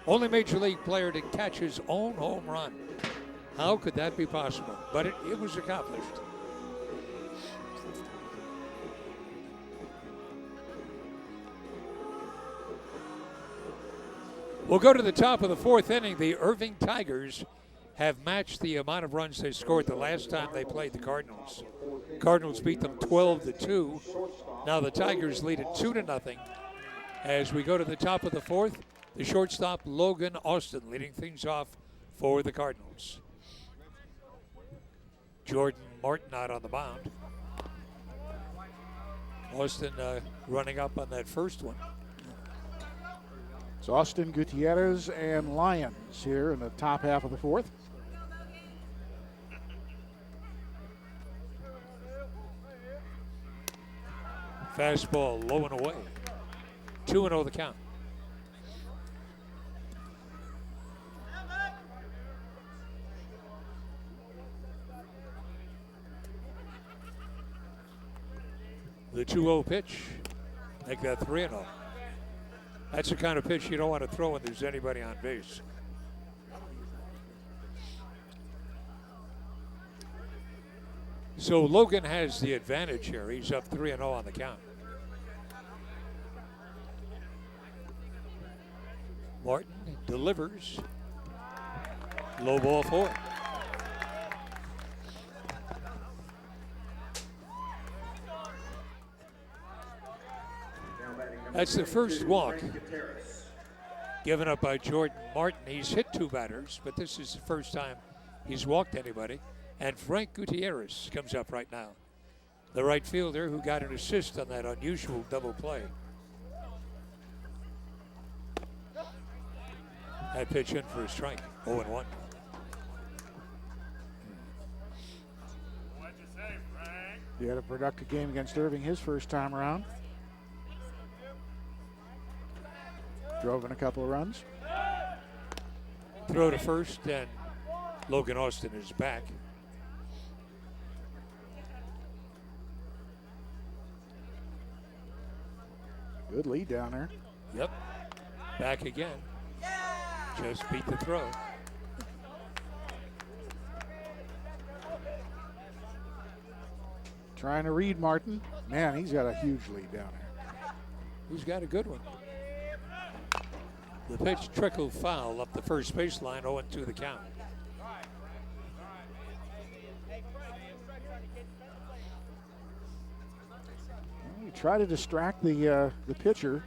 Only Major League player to catch his own home run. How could that be possible? But it was accomplished. We'll go to the top of the 4th inning. The Irving Tigers have matched the amount of runs they scored the last time they played the Cardinals. Cardinals beat them 12-2. Now the Tigers lead it 2-0. As we go to the top of the fourth, the shortstop Logan Austin leading things off for the Cardinals. Jordan Martin out on the mound. Austin running up on that first one. It's Austin, Gutierrez, and Lyons here in the top half of the fourth. Fastball low and away. 2-0 the count. The 2-0 pitch. Make that 3-0. That's the kind of pitch you don't want to throw when there's anybody on base. So Logan has the advantage here. He's up 3-0 on the count. Martin delivers. Low ball 4. That's the first walk given up by Jordan Martin. He's hit 2 batters, but this is the first time he's walked anybody. And Frank Gutierrez comes up right now, the right fielder who got an assist on that unusual double play. That pitch in for a strike, 0-1. He had a productive game against Irving his first time around. Drove in a couple of runs. Throw to first, and Logan Austin is back. Good lead down there. Yep. Back again. Just beat the throw. Trying to read Martin. Man, he's got a huge lead down there. He's got a good one. The pitch trickled foul up the first baseline, 0-2 the count. You try to distract the pitcher.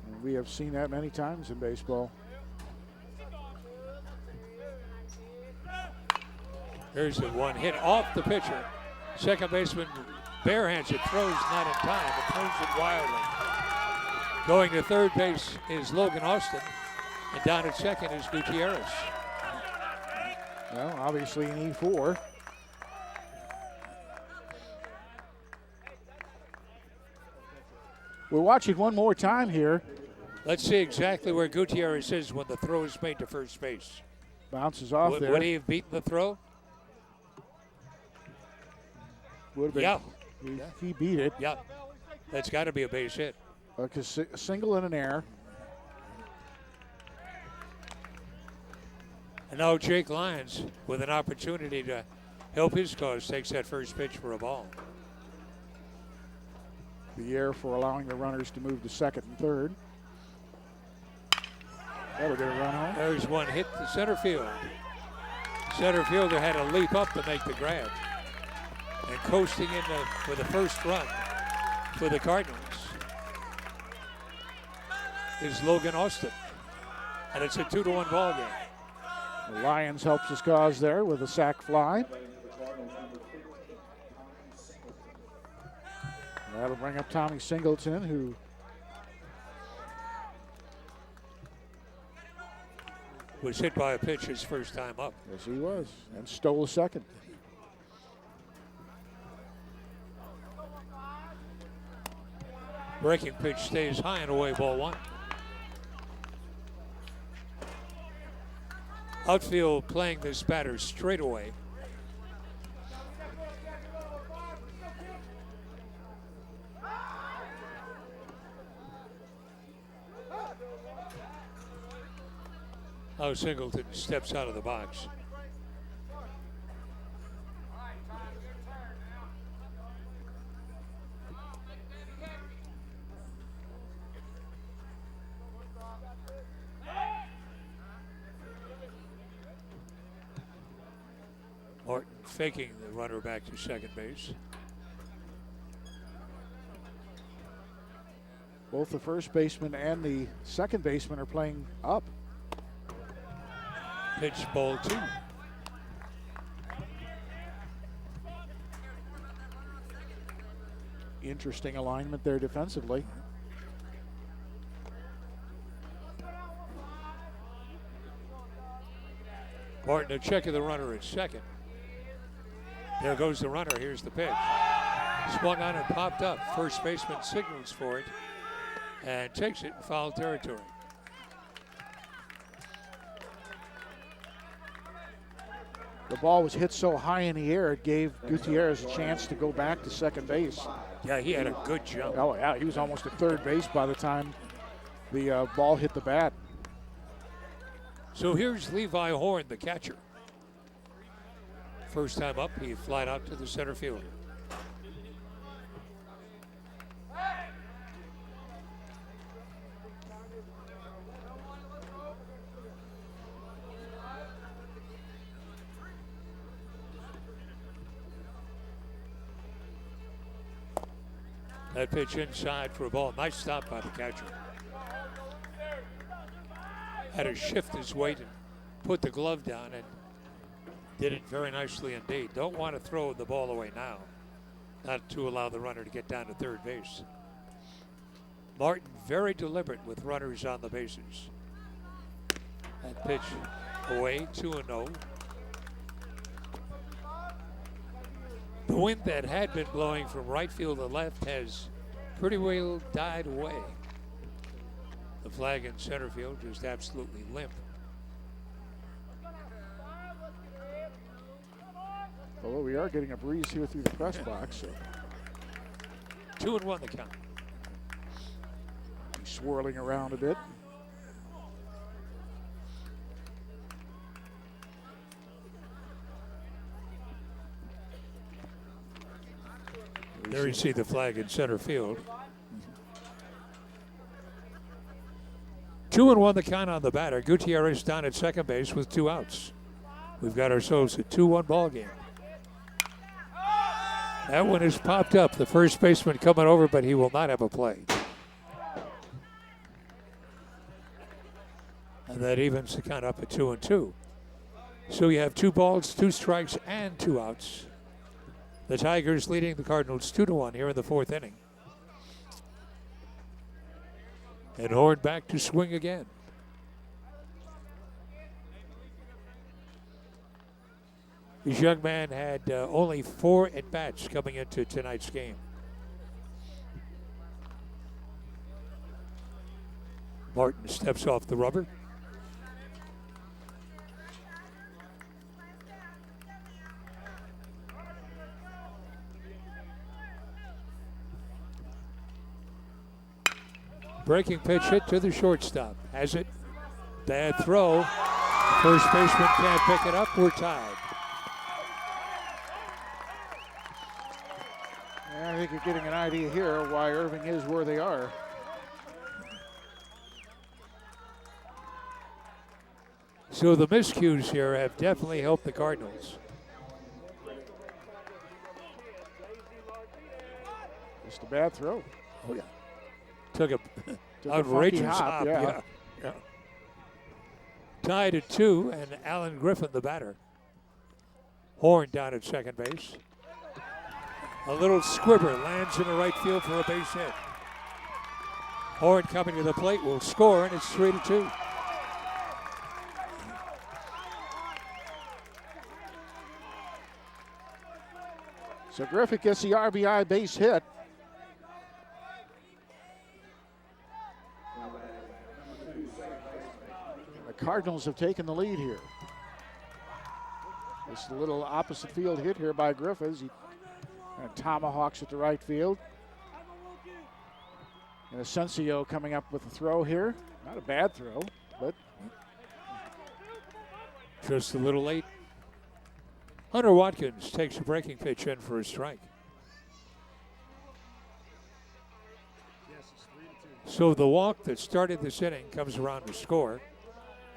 And we have seen that many times in baseball. Here's the one hit off the pitcher. Second baseman barehands it, throws not in time, but throws it wildly. Going to third base is Logan Austin, and down at second is Gutierrez. Well, obviously you need 4. We're watching one more time here. Let's see exactly where Gutierrez is when the throw is made to first base. Bounces off there. Would he have beaten the throw? Would have been. Yeah. He beat it. Yeah. That's got to be a base hit. A single and an error. And now Jake Lyons, with an opportunity to help his cause, takes that first pitch for a ball. The error for allowing the runners to move to second and third. That'll get a run home. There's one hit to center field. Center fielder had to leap up to make the grab. And coasting in for the first run for the Cardinals is Logan Austin. And it's a 2-1 ball game. The Lions helps his cause there with a sac fly. That'll bring up Tommy Singleton, who was hit by a pitch his first time up. yes, he was, and stole a second. Breaking pitch stays high and away, ball 1. Outfield playing this batter straight away. Now Singleton steps out of the box. faking the runner back to second base. Both the first baseman and the second baseman are playing up. Pitch, ball 2. Interesting alignment there defensively. Martin a check of the runner at second. There goes the runner. Here's the pitch. Swung on and popped up. First baseman signals for it and takes it in foul territory. The ball was hit so high in the air, it gave Gutierrez a chance to go back to second base. Yeah, he had a good jump. Oh, yeah, he was almost at third base by the time the ball hit the bat. So here's Levi Horn, the catcher. First time up, he flied out to the center field. That pitch inside for a ball. Nice stop by the catcher. Had to shift his weight and put the glove down and did it very nicely indeed. Don't want to throw the ball away now. Not to allow the runner to get down to third base. Martin very deliberate with runners on the bases. That pitch away, 2-0. The wind that had been blowing from right field to left has pretty well died away. The flag in center field just absolutely limp. Although we are getting a breeze here through the press box. So. 2-1 the count. He's swirling around a bit. There you see the flag in center field. 2-1 the count on the batter. Gutierrez down at second base with 2 outs. We've got ourselves a 2-1 ball game. That one is popped up. The first baseman coming over, but he will not have a play. And that evens the count up at 2-2. So you have 2 balls, 2 strikes, and 2 outs. The Tigers leading the Cardinals 2-1 here in the 4th inning. And Horn back to swing again. This young man had only 4 at-bats coming into tonight's game. Martin steps off the rubber. Breaking pitch hit to the shortstop. Has it? Bad throw. First baseman can't pick it up. We're tied. I think you're getting an idea here why Irving is where they are. So the miscues here have definitely helped the Cardinals. Just a bad throw. Oh, yeah. Took a Took outrageous a funky hop. yeah. Yeah. Tied at 2, and Alan Griffin, the batter. Horn down at second base. A little squibber lands in the right field for a base hit. Horn coming to the plate will score, and it's 3-2. So Griffith gets the RBI base hit. The Cardinals have taken the lead here. This little opposite field hit here by Griffiths. He tomahawks at the right field. And Asensio coming up with a throw here. Not a bad throw, but just a little late. Hunter Watkins takes a breaking pitch in for a strike. So the walk that started this inning comes around to score,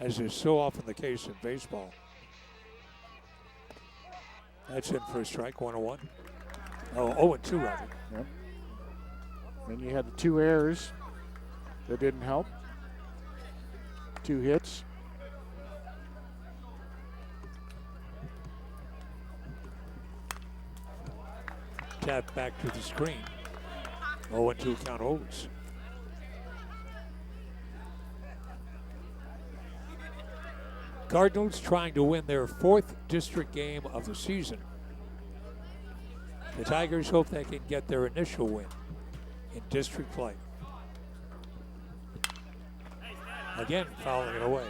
as is so often the case in baseball. That's in for a strike, 1-1. Oh, 0-2 rather. Yep. Then you had the 2 errors that didn't help. 2 hits. Tap back to the screen. 0-2 count holds. Cardinals trying to win their 4th district game of the season. The Tigers hope they can get their initial win in district play. Again, fouling it away.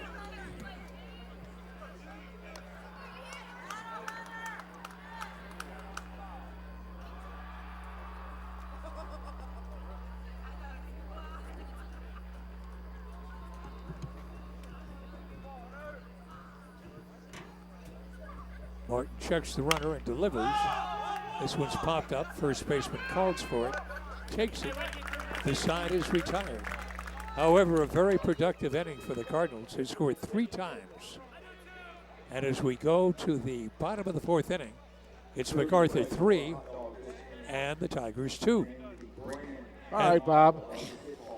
Martin checks the runner and delivers. This one's popped up. First baseman calls for it, takes it. The side is retired. However, a very productive inning for the Cardinals. They scored 3 times. And as we go to the bottom of the 4th inning, it's MacArthur 3 and the Tigers 2. All right, Bob.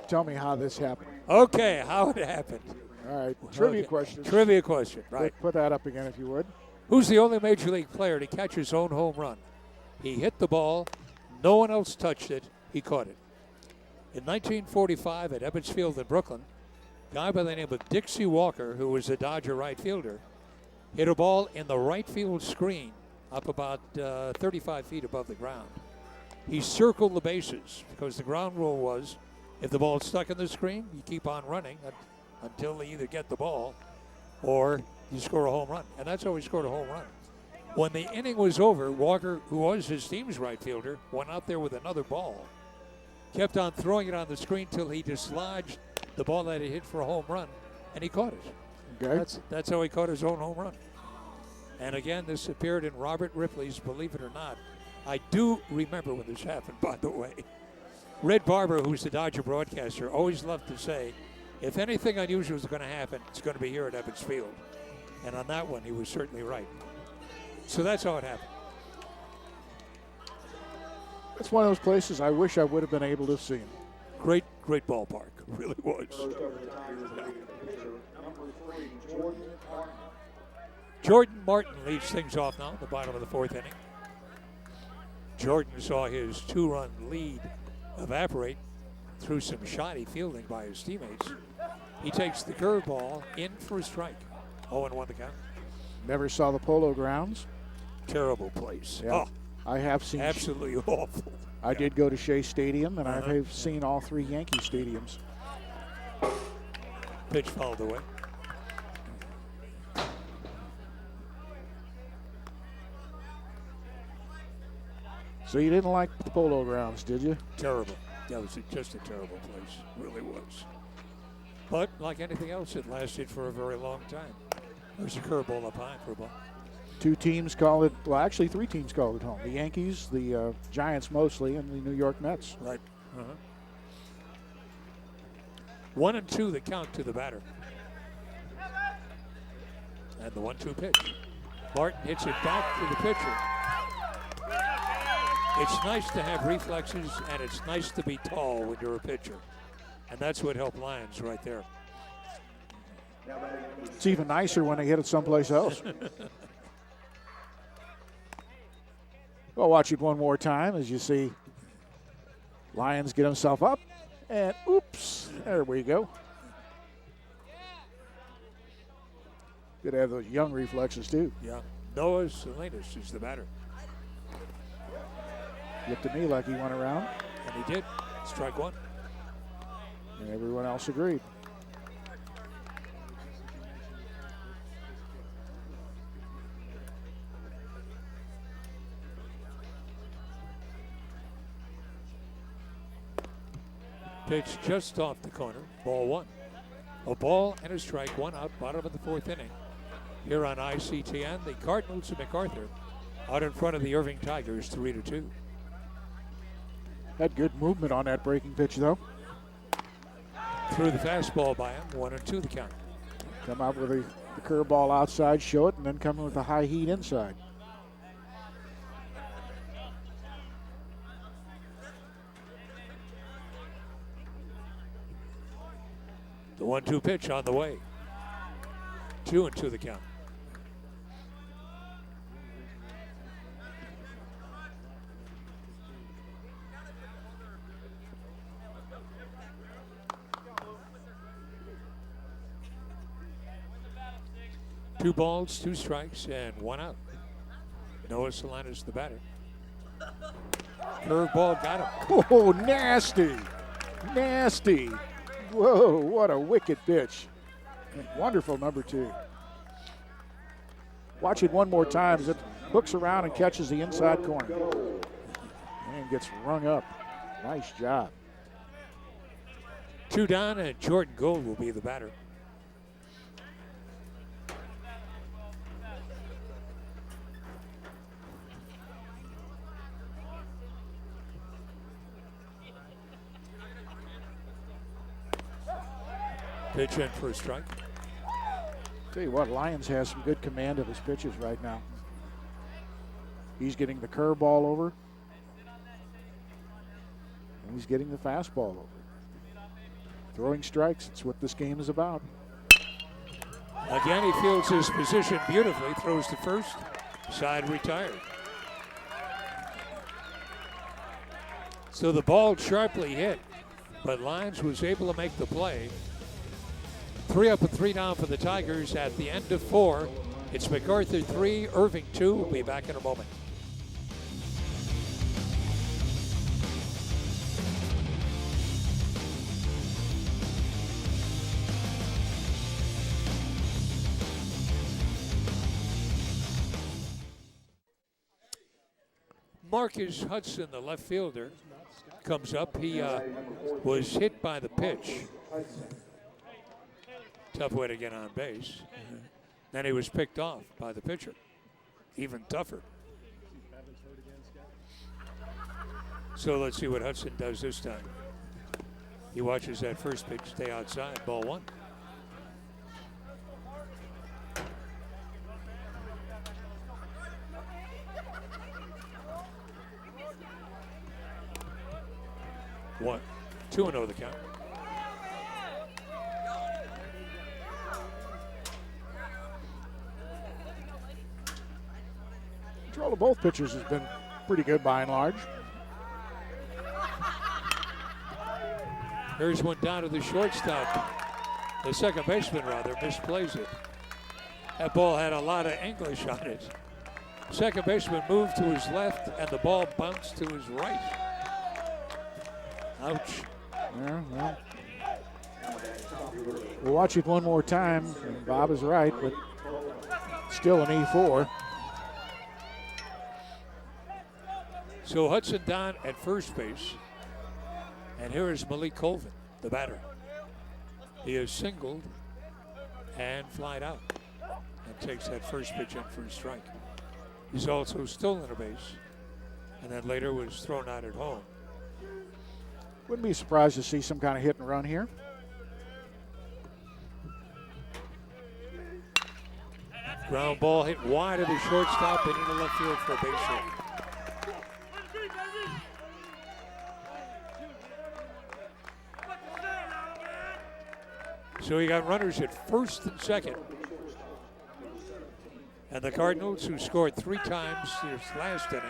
Tell me how this happened. Okay, how it happened. All right, trivia Okay. question. Trivia question, right. Put that up again if you would. Who's the only Major League player to catch his own home run? He hit the ball. No one else touched it. He caught it. In 1945 at Ebbets Field in Brooklyn, a guy by the name of Dixie Walker, who was a Dodger right fielder, hit a ball in the right field screen up about 35 feet above the ground. He circled the bases because the ground rule was if the ball's stuck in the screen, you keep on running until they either get the ball or you score a home run. And that's how he scored a home run. When the inning was over, Walker, who was his team's right fielder, went out there with another ball, kept on throwing it on the screen till he dislodged the ball that he hit for a home run, and he caught it. Okay. That's how he caught his own home run. And again, this appeared in Robert Ripley's Believe It or Not. I do remember when this happened, by the way. Red Barber, who's the Dodger broadcaster, always loved to say, if anything unusual is going to happen, it's going to be here at Ebbets Field. And on that one, he was certainly right. So that's how it happened. It's one of those places I wish I would have been able to see him. Great ballpark. It really was. Jordan Martin leads things off now at the bottom of the 4th inning. Jordan saw his 2-run lead evaporate through some shoddy fielding by his teammates. He takes the curveball in for a strike. 0-1 the count. Never saw the Polo Grounds. Terrible place. Yeah. Oh, I have seen. absolutely awful. I did go to Shea Stadium, and I've seen all 3 Yankee stadiums. Pitch fouled away. So you didn't like the Polo Grounds, did you? Terrible. That was just a terrible place. It really was. But like anything else, it lasted for a very long time. There's a curveball up high for a ball. 2 teams call it, well, actually 3 teams call it home. The Yankees, the Giants mostly, and the New York Mets. Right. 1-2 the count to the batter. And the 1-2 pitch. Martin hits it back to the pitcher. It's nice to have reflexes, and it's nice to be tall when you're a pitcher. And that's what helped Lions right there. It's even nicer when they hit it someplace else. Well, watch it one more time as you see Lions get himself up. And oops, there we go. Good to have those young reflexes, too. Yeah. Noah Salinas is the batter. Looked at me like he went around. And he did. Strike 1. And everyone else agreed. Pitch just off the corner. Ball 1. A ball and a strike. 1 out. Bottom of the 4th inning. Here on ICTN, the Cardinals and MacArthur out in front of the Irving Tigers 3-2. Had good movement on that breaking pitch, though. Threw the fastball by him. 1-2 the count. Come out with the curveball outside, show it, and then come in with the high heat inside. The 1-2 pitch on the way. 2-2 the count. Two balls, 2 strikes, and 1 out. Noah Salinas, the batter. Curveball got him. Oh, nasty. Nasty. Whoa, what a wicked pitch. Wonderful number 2. Watch it one more time as it hooks around and catches the inside corner. And gets rung up. Nice job. 2 down, and Jordan Gold will be the batter. Pitch in for a strike. Tell you what, Lyons has some good command of his pitches right now. He's getting the curveball over. And he's getting the fastball over. Throwing strikes, it's what this game is about. Again, he fields his position beautifully, throws to first, side retired. So the ball sharply hit, but Lyons was able to make the play. 3 up and 3 down for the Tigers at the end of 4. It's MacArthur 3, Irving 2. We'll be back in a moment. Marcus Hudson, the left fielder, comes up. He was hit by the pitch. Tough way to get on base. Then he was picked off by the pitcher. Even tougher. So let's see what Hudson does this time. He watches that first pitch stay outside. Ball 1. One, 2-0 the count. Control of both pitchers has been pretty good by and large. Here's one down to the shortstop. The second baseman, rather, misplays it. That ball had a lot of English on it. Second baseman moved to his left, and the ball bounced to his right. Ouch. Yeah, well, we'll watch it one more time. Bob is right, but still an E4. So Hudson down at first base. And here is Malik Colvin, the batter. He is singled and flied out and takes that first pitch in for a strike. He's also stolen a base and then later was thrown out at home. Wouldn't be surprised to see some kind of hit and run here. Ground ball hit wide of the shortstop and into left field for a base hit. So you got runners at first and second. And the Cardinals, who scored 3 times this last inning,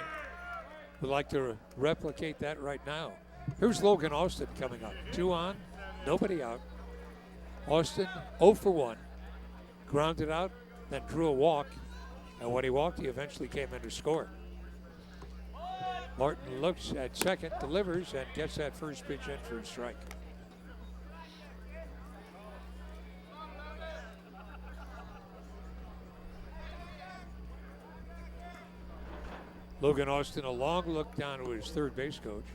would like to replicate that right now. Here's Logan Austin coming up. 2 on, nobody out. Austin 0 for 1. Grounded out, then drew a walk. And when he walked, he eventually came in to score. Martin looks at second, delivers, and gets that first pitch in for a strike. Logan Austin, a long look down to his third base coach.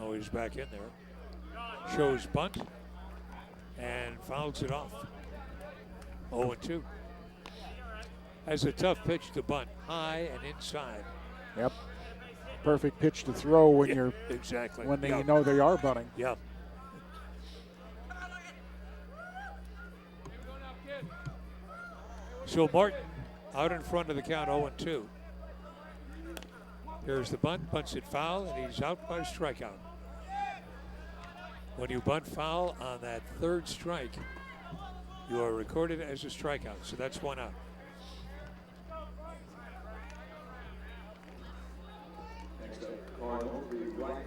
Oh, he's back in there. Shows bunt and fouls it off. 0-2. Has a tough pitch to bunt, high and inside. Yep. Perfect pitch to throw when you're exactly when you know they are bunting. Yep. So Martin out in front of the count, 0-2. Here's the bunt, bunts it foul, and he's out by strikeout. When you bunt foul on that third strike, you are recorded as a strikeout. So that's 1 out.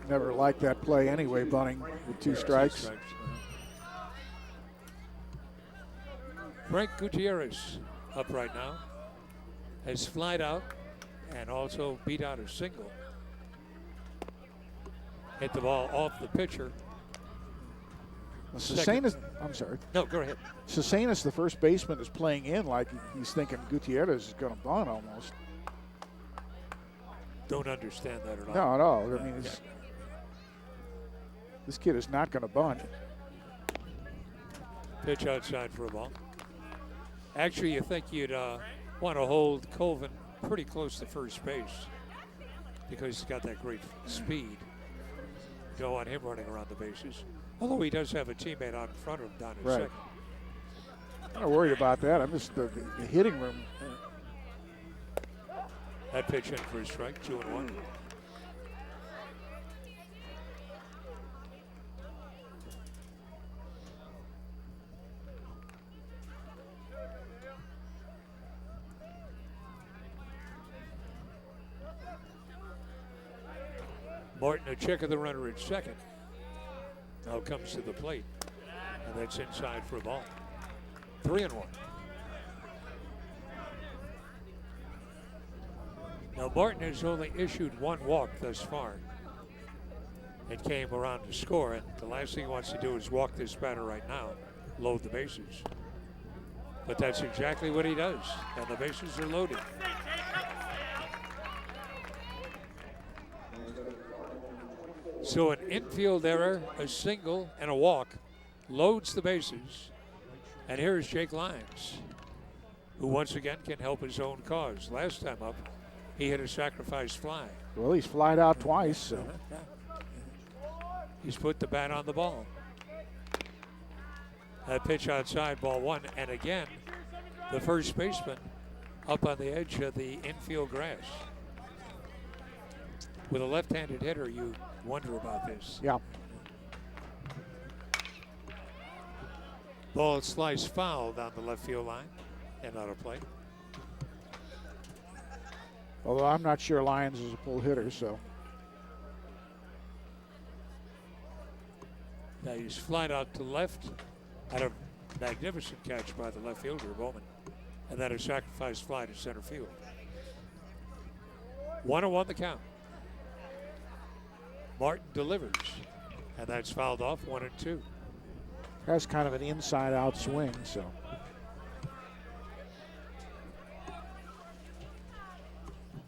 Never liked that play anyway, bunting with 2 strikes. Frank Gutierrez up right now. Has flied out and also beat out a single. Hit the ball off the pitcher. Cesanas, I'm sorry. No, go ahead. Cesanas, the first baseman, is playing in like he's thinking Gutierrez is going to bunt almost. Don't understand that at all. No, at all. I mean, this kid is not going to bunt. Pitch outside for a ball. Actually, you think you'd want to hold Colvin pretty close to first base because he's got that great speed. You don't want him running around the bases. Although he does have a teammate out in front of him down at second. I'm not worried about that. I'm just the hitting room. That pitch in for a strike, 2-1. Martin, a check of the runner at second. Now comes to the plate, and that's inside for a ball. 3-1. Now Martin has only issued 1 walk thus far. It came around to score, and the last thing he wants to do is walk this batter right now, load the bases. But that's exactly what he does, and the bases are loaded. So an infield error, a single, and a walk loads the bases. And here's Jake Lyons, who once again can help his own cause. Last time up, he hit a sacrifice fly. Well, he's flied out twice, so. He's put the bat on the ball. That pitch outside, ball 1. And again, the first baseman up on the edge of the infield grass. With a left-handed hitter, you wonder about this. Yeah. Ball sliced foul down the left field line and out of play. Although I'm not sure Lyons is a pull hitter, so. Now he's flied out to left. Had a magnificent catch by the left fielder, Bowman. And then a sacrifice fly to center field. 1-1 the count. Martin delivers, and that's fouled off 1-2. Has kind of an inside-out swing, so.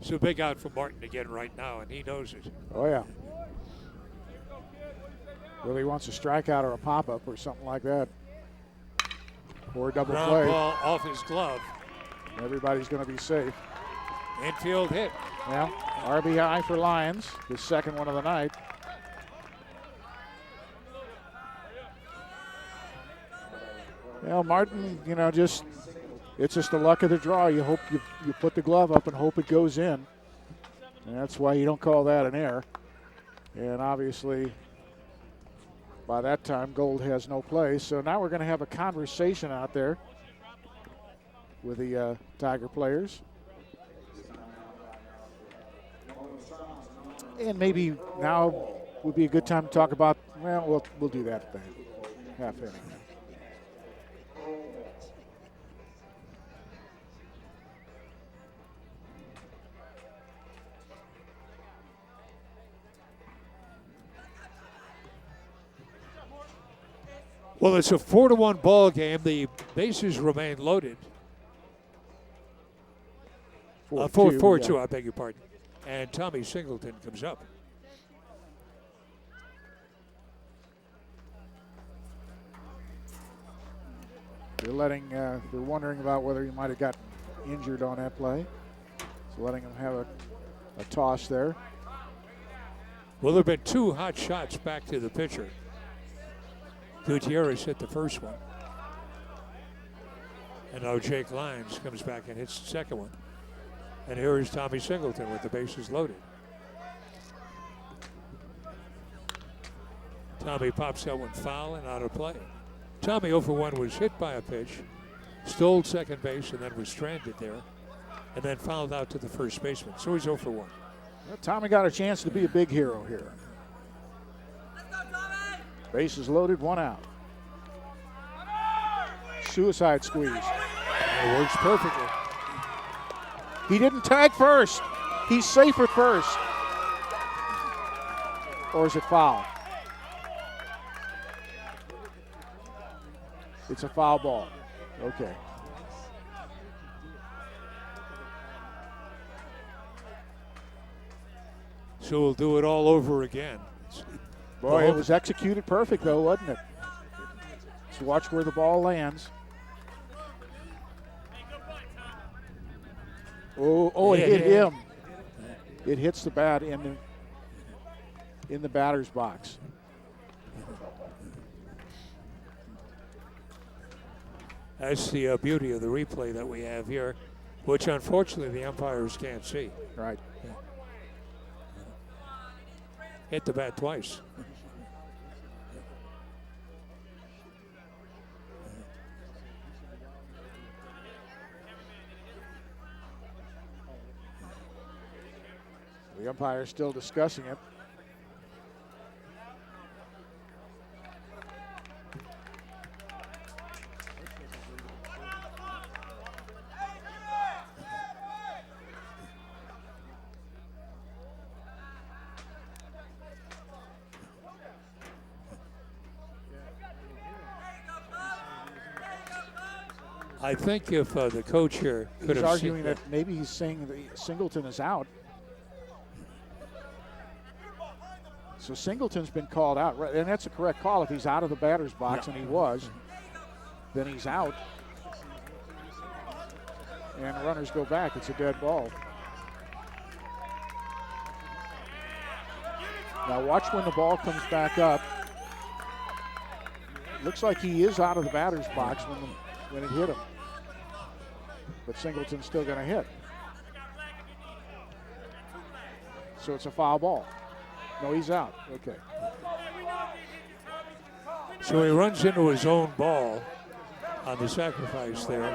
So big out for Martin again right now, and he knows it. Oh, yeah. Whether he wants a strikeout or a pop-up or something like that. Or a double Ground play. ball off his glove. Everybody's going to be safe. Infield hit. Yeah, RBI for Lyons, his second one of the night. Well, Martin, you know, it's just the luck of the draw. You hope you put the glove up and hope it goes in. And that's why you don't call that an error. And obviously, by that time, Gold has no play. So now we're going to have a conversation out there with the Tiger players. And maybe now would be a good time to talk about, well, we'll do that thing. Half inning. Well, it's a 4-1 ball game. The bases remain loaded. 4-2, yeah. I beg your pardon. And Tommy Singleton comes up. They're wondering about whether he might have gotten injured on that play. So letting him have a toss there. Well, there have been 2 hot shots back to the pitcher. Gutierrez hit the first one. And now Jake Lyons comes back and hits the second one. And here is Tommy Singleton with the bases loaded. Tommy pops that one foul and out of play. Tommy 0 for 1 was hit by a pitch, stole second base, and then was stranded there, and then fouled out to the first baseman. So he's 0 for 1. Well, Tommy got a chance to be a big hero here. Bases loaded, 1 out. Suicide squeeze. It works perfectly. He didn't tag first. He's safe at first. Or is it foul? It's a foul ball. Okay. So we'll do it all over again. Boy, it was executed perfect, though, wasn't it? Let's watch where the ball lands. Oh, it hit him. It hits the bat in the batter's box. That's the beauty of the replay that we have here, which unfortunately the umpires can't see. Right. Hit the bat twice. The umpire is still discussing it. I think if the coach here could He's have arguing seen that maybe he's saying that Singleton is out. So Singleton's been called out, right? And that's a correct call. If he's out of the batter's box, and he was, then he's out. And runners go back. It's a dead ball. Now watch when the ball comes back up. Looks like he is out of the batter's box when it hit him. But Singleton's still going to hit. So it's a foul ball. No, he's out. Okay. So he runs into his own ball on the sacrifice there.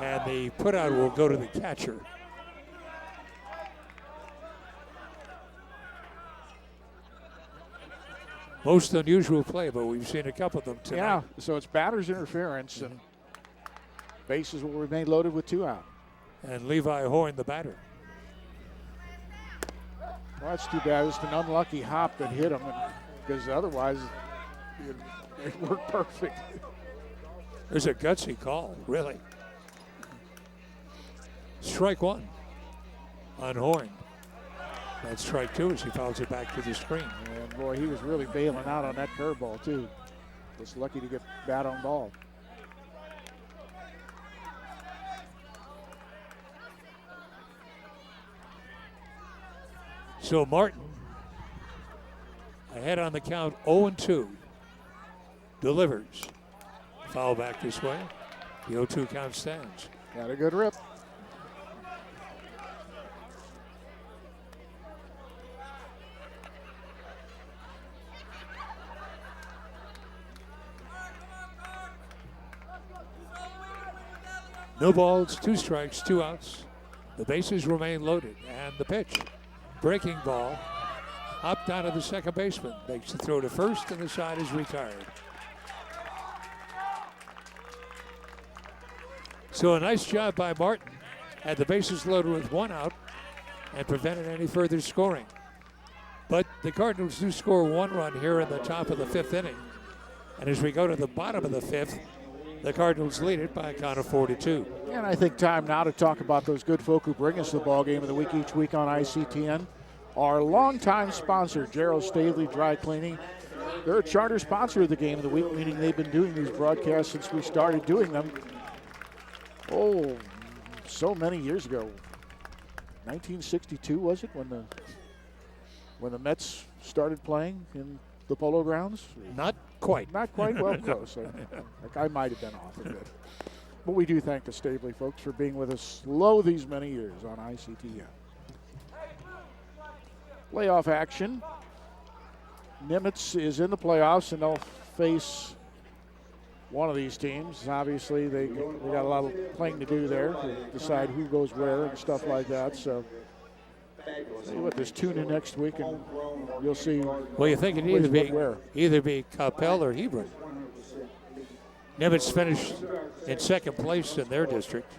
And the putout will go to the catcher. Most unusual play, but we've seen a couple of them tonight. Yeah, so it's batter's interference, and bases will remain loaded with 2 out. And Levi Horn, the batter. Well, that's too bad. It was an unlucky hop that hit him, because otherwise it worked perfect. It was a gutsy call, really. Strike 1 on Horn. That's strike 2 as he fouls it back to the screen. And boy, he was really bailing out on that curveball too. Was lucky to get bat on ball. So Martin, ahead on the count, 0-2. Delivers. Foul back this way. The 0-2 count stands. Got a good rip. No balls, 2 strikes, 2 outs. The bases remain loaded. And the pitch. Breaking ball. Up down to the second baseman. Makes the throw to first, and the side is retired. So a nice job by Martin. Had the bases loaded with 1 out and prevented any further scoring. But the Cardinals do score 1 run here in the top of the 5th inning. And as we go to the bottom of the 5th, the Cardinals lead it by a count of 4-2. And I think time now to talk about those good folk who bring us the ball game of the week each week on ICTN. Our longtime sponsor, Gerald Stavely Dry Cleaning. They're a charter sponsor of the game of the week, meaning they've been doing these broadcasts since we started doing them. Oh, so many years ago. 1962 was it when the Mets started playing in the Polo Grounds? Not quite. Not quite. Well, close. I might have been off a bit. But we do thank the Stavely folks for being with us slow these many years on ICTN. Playoff action. Nimitz is in the playoffs, and they'll face one of these teams. Obviously, they got a lot of playing to do there to decide who goes where and stuff like that. So, see what this tune in next week, and you'll see. Well, you think it'd either be Capel or Hebron. Nimitz finished in second place in their district.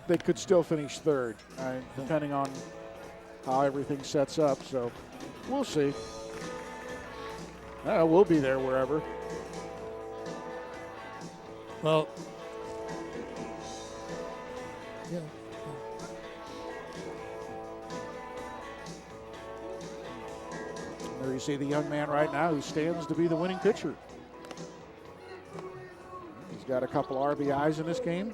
They could still finish third, depending on how everything sets up. So, we'll see. We'll be there wherever. Well, yeah. There you see the young man right now who stands to be the winning pitcher. He's got a couple RBIs in this game.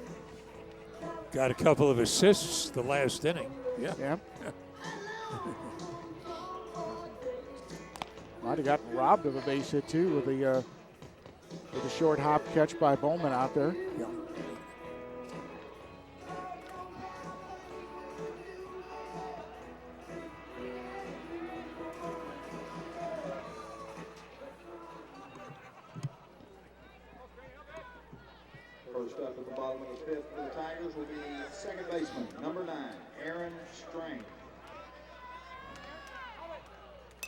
Got a couple of assists the last inning. Yeah. Might have gotten robbed of a base hit too with a short hop catch by Bowman out there. Yeah. First up at the bottom of the fifth for the Tigers will be second baseman, number 9, Aaron Strain.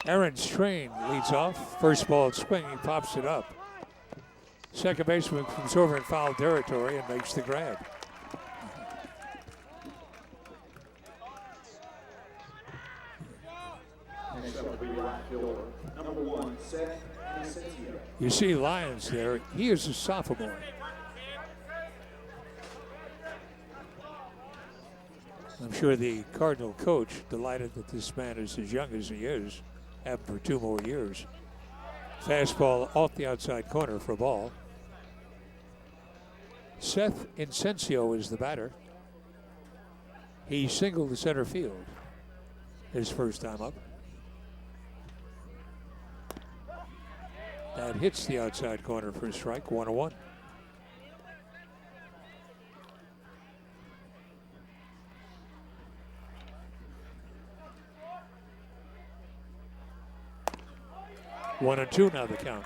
Aaron Strain leads off. First ball swing, he pops it up. Second baseman comes over in foul territory and makes the grab. Next up will be the right fielder, number 1, Seth Vicencio. You see Lyons there. He is a sophomore. I'm sure the Cardinal coach delighted that this man is as young as he is, have him for 2 more years. Fastball off the outside corner for a ball. Seth Vicencio is the batter. He singled to center field his first time up. That hits the outside corner for a strike, 1-1. One and two now the count.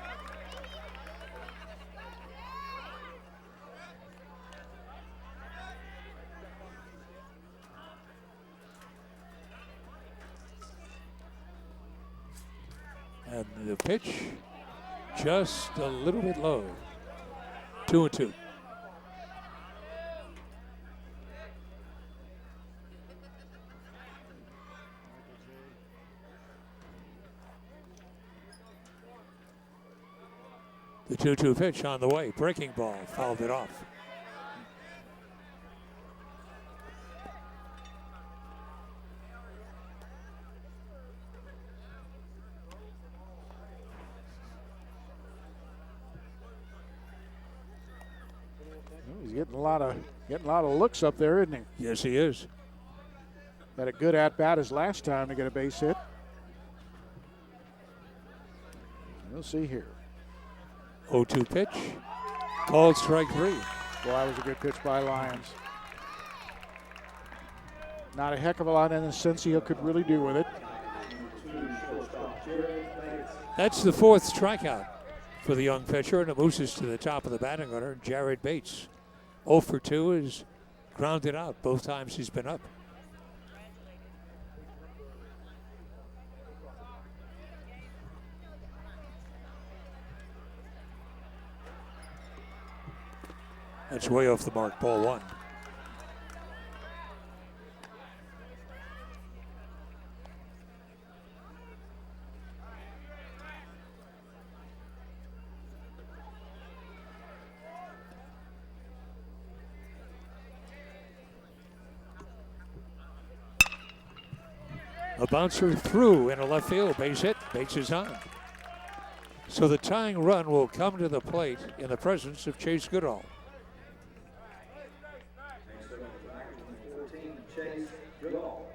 And the pitch just a little bit low. 2-2. The 2-2 pitch on the way. Breaking ball. Fouled it off. He's getting a lot of looks up there, isn't he? Yes, he is. Had a good at bat his last time to get a base hit. We'll see here. 0-2 pitch. Called strike 3. Well, that was a good pitch by Lyons. Not a heck of a lot in the sense he could really do with it. That's the 4th strikeout for the young pitcher, and it moves us to the top of the batting order. Jared Bates, 0 for 2, is grounded out both times he's been up. That's way off the mark, ball 1. A bouncer through in a left field, base hit, Bates is on. So the tying run will come to the plate in the presence of Chase Goodall. Chase Goodall.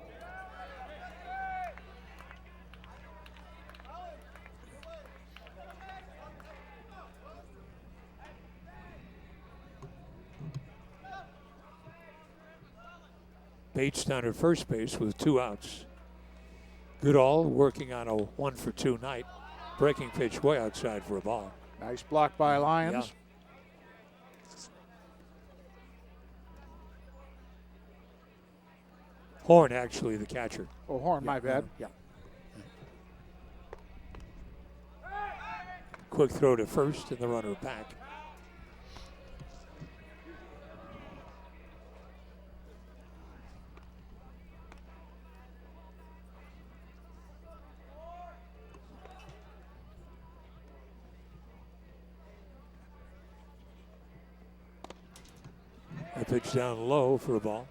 Bates down at first base with 2 outs. Goodall working on a 1-for-2 night. Breaking pitch way outside for a ball. Nice block by Lyons. Yeah. Horn, actually, the catcher. Oh, Horn, my bad. Yeah. Quick throw to first and the runner back. A pitch down low for a ball.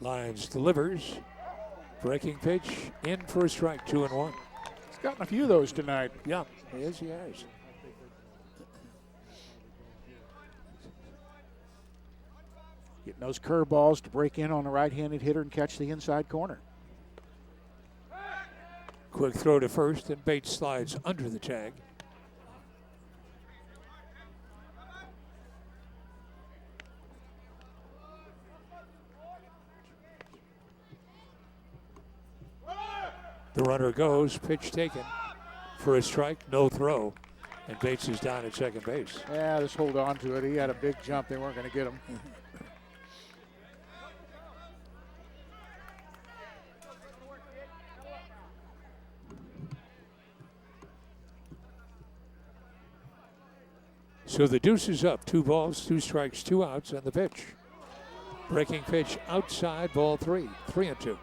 Lyons delivers. Breaking pitch in for a strike, 2-1. He's gotten a few of those tonight. Yeah, yes, he has. Getting those curveballs to break in on the right-handed hitter and catch the inside corner. Quick throw to first, and Bates slides under the tag. The runner goes, pitch taken for a strike, no throw, and Bates is down at second base. Yeah, just hold on to it. He had a big jump. They weren't going to get him. So the deuce is up. 2 balls, 2 strikes, 2 outs, and the pitch. Breaking pitch outside, ball 3. 3-2.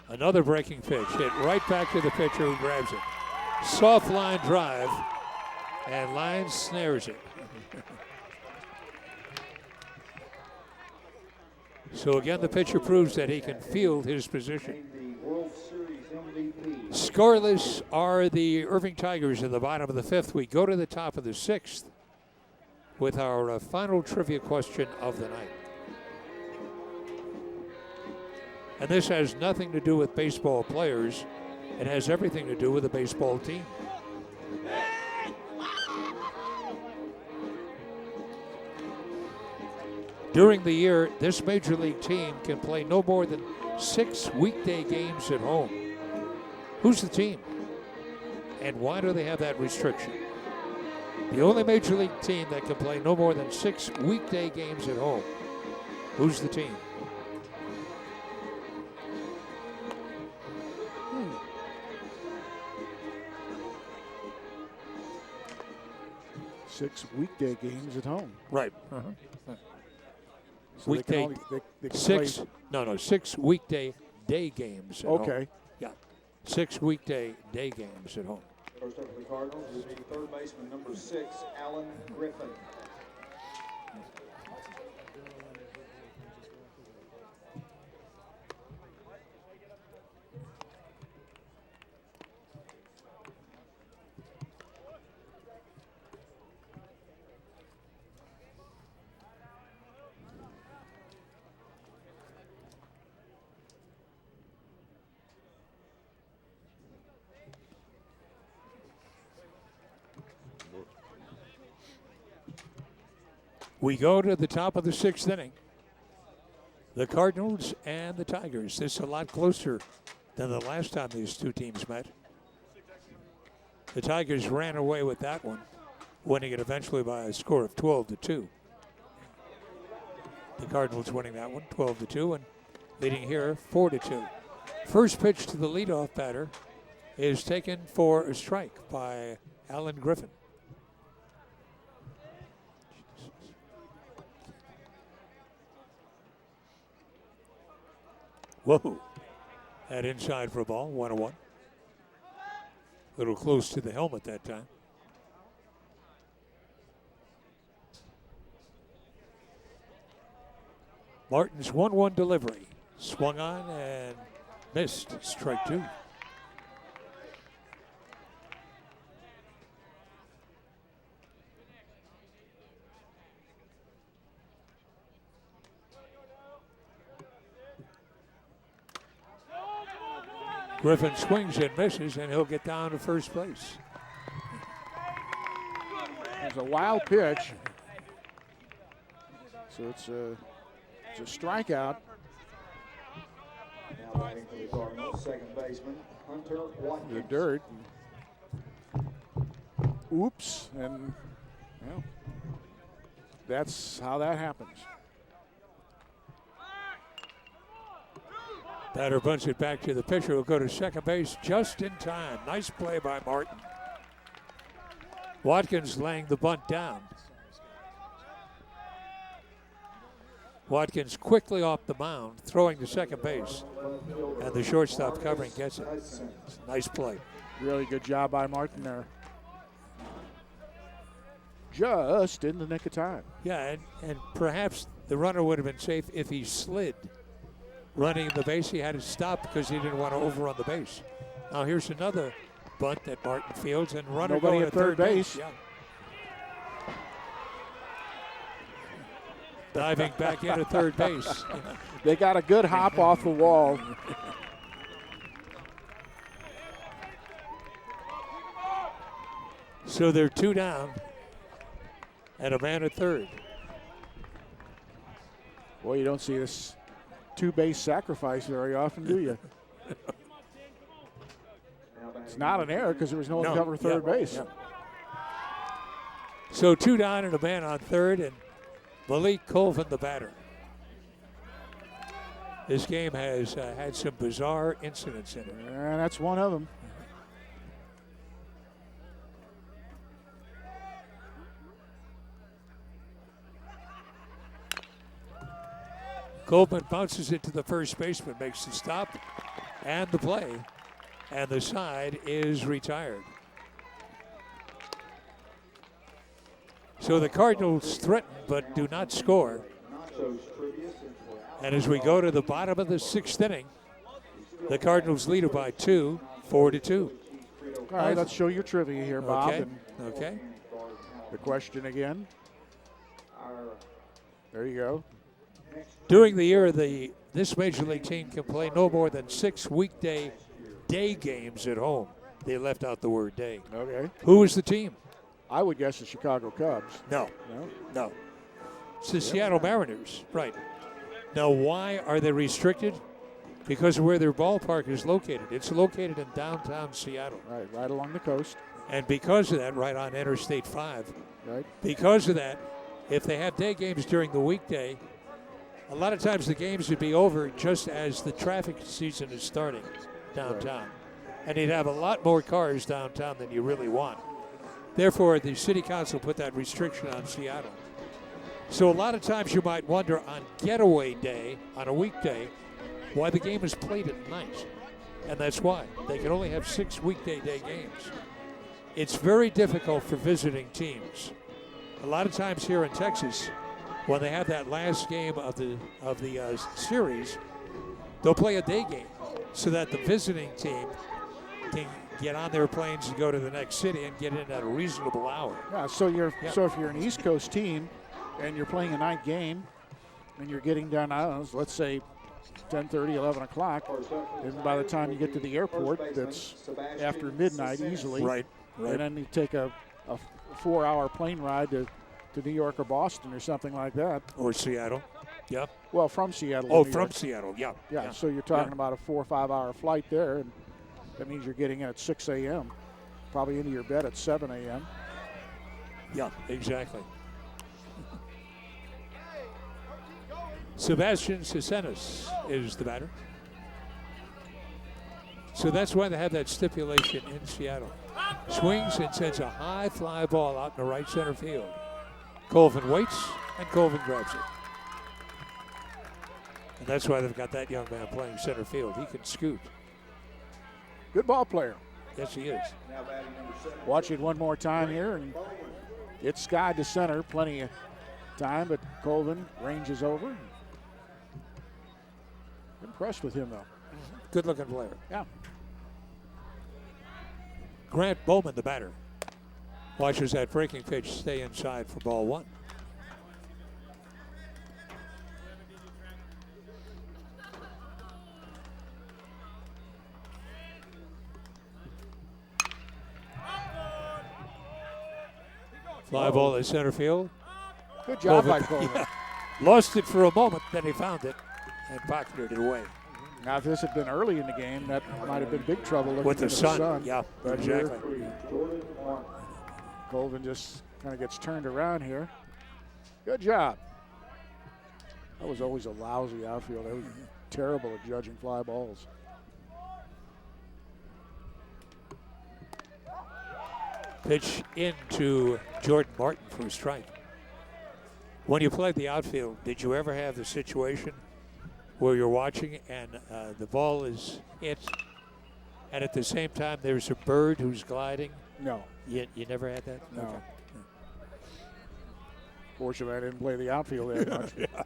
Another breaking pitch, hit right back to the pitcher who grabs it. Soft line drive, and Lyons snares it. So again, the pitcher proves that he can field his position. Scoreless are the Irving Tigers in the bottom of the 5th. We go to the top of the 6th with our final trivia question of the night. And this has nothing to do with baseball players. It has everything to do with the baseball team. During the year, this major league team can play no more than 6 weekday games at home. Who's the team? And why do they have that restriction? The only major league team that can play no more than 6 weekday games at home. Who's the team? 6 weekday games at home. Right. So Weekday they can 6. play- No, 6 weekday day games at home. Okay. Yeah. 6 weekday day games at home. First up for the Cardinals will be third baseman number 6, Alan Griffin. We go to the top of the 6th inning. The Cardinals and the Tigers. This is a lot closer than the last time these two teams met. The Tigers ran away with that one, winning it eventually by a score of 12-2. The Cardinals winning that one 12-2 and leading here 4-2. First pitch to the leadoff batter is taken for a strike by Alan Griffin. Whoa. That inside for a ball, 1-1. A little close to the helmet that time. Martin's 1-1 delivery. Swung on and missed. Strike 2. Griffin swings and misses, and he'll get down to first base. There's a wild pitch. So it's a strikeout. Now batting for the Cardinals, second baseman Hunter Watkins. The dirt. Oops, and well, that's how that happens. Batter bunts it back to the pitcher. Will go to second base just in time. Nice play by Martin. Watkins laying the bunt down. Watkins quickly off the mound, throwing to second base. And the shortstop covering gets it. Nice play. Really good job by Martin there. Just in the nick of time. Yeah, and perhaps the runner would have been safe if he slid. Running the base, he had to stop because he didn't want to overrun the base. Now here's another bunt that Martin fields, and runner Nobody going at to third base. base. Yeah. Diving back into third base. They got a good hop off the wall. So they're 2 down and a man at third. Boy, you don't see this two-base sacrifice very often, do you? It's not an error because there was no one to cover third base. Yeah. So 2 down and a man on third, and Malik Colvin, the batter. This game has had some bizarre incidents in it. And that's one of them. Colvin bounces it to the first baseman, makes the stop and the play, and the side is retired. So the Cardinals threaten but do not score. And as we go to the bottom of the 6th inning, the Cardinals lead it by 2, 4-2. All right, let's show your trivia here, Bob. Okay. And Okay. the question again. There you go. During the year, this Major League team can play no more than 6 weekday day games at home. They left out the word day. Okay. Who is the team? I would guess the Chicago Cubs. No. No? No. It's the Seattle Mariners. Right. Now, why are they restricted? Because of where their ballpark is located. It's located in downtown Seattle. Right along the coast. And because of that, right on Interstate 5, Right. because of that, if they have day games during the weekday, a lot of times the games would be over just as the traffic season is starting downtown. Right. And you'd have a lot more cars downtown than you really want. Therefore, the city council put that restriction on Seattle. So a lot of times you might wonder on getaway day, on a weekday, why the game is played at night. And that's why. They can only have 6 weekday day games. It's very difficult for visiting teams. A lot of times here in Texas, when they have that last game of the series, they'll play a day game so that the visiting team can get on their planes and go to the next city and get in at a reasonable hour. Yeah, so if you're an East Coast team and you're playing a night game and you're getting done, I don't know, let's say 10:30, 11 o'clock, and by the time you get to the airport, that's after midnight easily. Right. And then you take a 4-hour plane ride to New York or Boston or something like that. Or Seattle. Yep. Well, from Seattle. Oh, to New from York. Seattle. Yeah. Yeah, so you're talking about a 4 or 5 hour flight there, and that means you're getting in at 6 a.m., probably into your bed at 7 a.m. Yeah, exactly. Sebastian Cisenas is the batter. So that's why they have that stipulation in Seattle. Swings and sends a high fly ball out in the right center field. Colvin waits, and Colvin grabs it. And that's why they've got that young man playing center field. He can scoot. Good ball player. Yes, he is. Watch it one more time here, and it's skied to center. Plenty of time, but Colvin ranges over. Impressed with him, though. Good-looking player. Yeah. Grant Bowman, the batter, watches that breaking pitch stay inside for ball 1. Fly ball in center field. Good job by Colvin. Colvin. Yeah. Lost it for a moment, then he found it and pocketed it away. Now, if this had been early in the game, that might have been big trouble looking With the into sun. Yeah, But exactly. here, Colvin just kind of gets turned around here. Good job. That was always a lousy outfield. That was terrible at judging fly balls. Pitch into Jordan Martin for a strike. When you played the outfield, did you ever have the situation where you're watching and the ball is hit, and at the same time there's a bird who's gliding? No. You never had that? No. Okay. Fortunately, I didn't play the outfield that much. Yeah.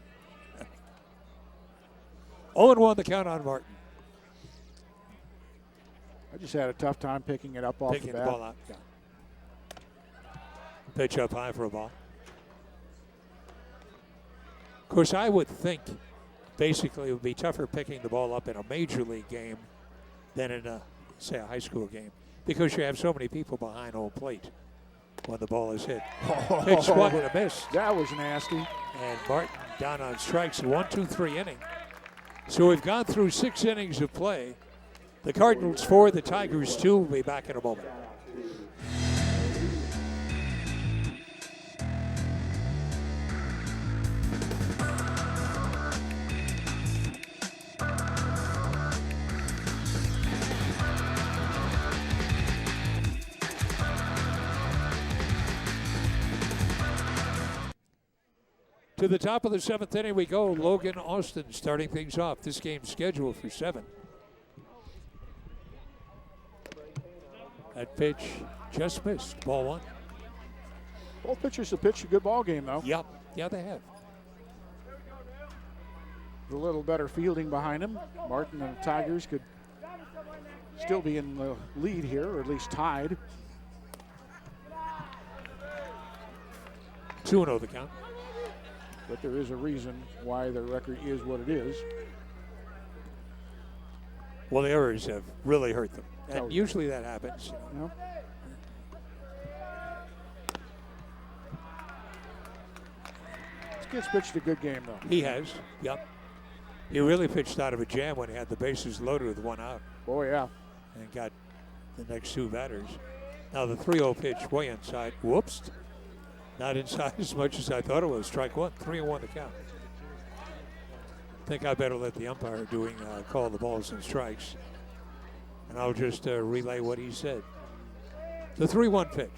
0-1 the count on Martin. I just had a tough time picking it up off Picking the the bat. ball out. Yeah. Pitch up high for a ball. Of course, I would think basically it would be tougher picking the ball up in a major league game than in a, say, a high school game, because you have so many people behind home plate when the ball is hit. Pitch swung and a miss. That was nasty. And Martin down on strikes, 1-2-3 inning. So we've gone through 6 innings of play. The Cardinals 4, the Tigers 2. We'll be back in a moment. To the top of the 7th inning we go. Logan Austin starting things off. This game's scheduled for 7. That pitch just missed. Ball 1. Both pitchers have pitched a good ball game, though. Yep. Yeah, they have. A little better fielding behind him. Martin and the Tigers could still be in the lead here, or at least tied. 2-0 the count. But there is a reason why the record is what it is. Well, the errors have really hurt them. And Oh. usually that happens. You know? This kid's pitched a good game, though. He has. Yep. He really pitched out of a jam when he had the bases loaded with 1 out Oh, yeah. and got the next 2 batters. Now the 3-0 pitch way inside. Whoops. Not inside as much as I thought it was. Strike 1. 3-1 the count. I think I better let the umpire call the balls and strikes. And I'll just relay what he said. The 3-1 pitch.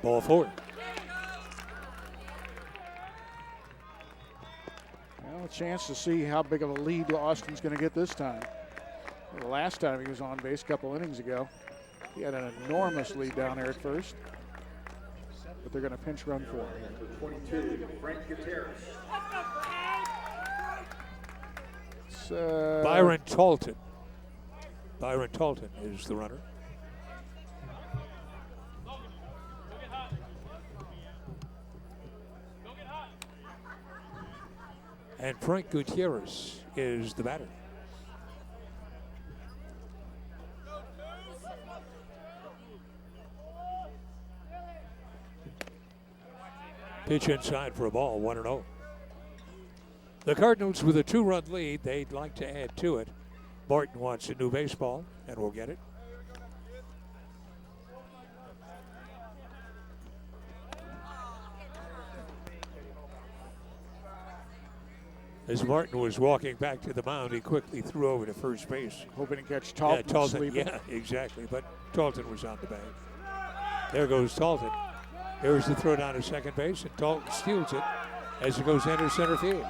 Ball 4. Well, a chance to see how big of a lead Austin's going to get this time. The last time he was on base a couple innings ago, he had an enormous lead down there at first. But they're going to pinch run for him. 22, Frank Gutierrez. It's, Byron Talton. Byron Talton is the runner. And Frank Gutierrez is the batter. Pitch inside for a ball, 1-0. The Cardinals with a 2-run lead. They'd like to add to it. Martin wants a new baseball, and we'll get it. As Martin was walking back to the mound, he quickly threw over to first base. hoping to catch Talton, Yeah, Talton, sleeping. yeah, exactly. But Talton was on the bag. There goes Talton. Here's the throw down to second base, and Talton steals it as it goes into center field.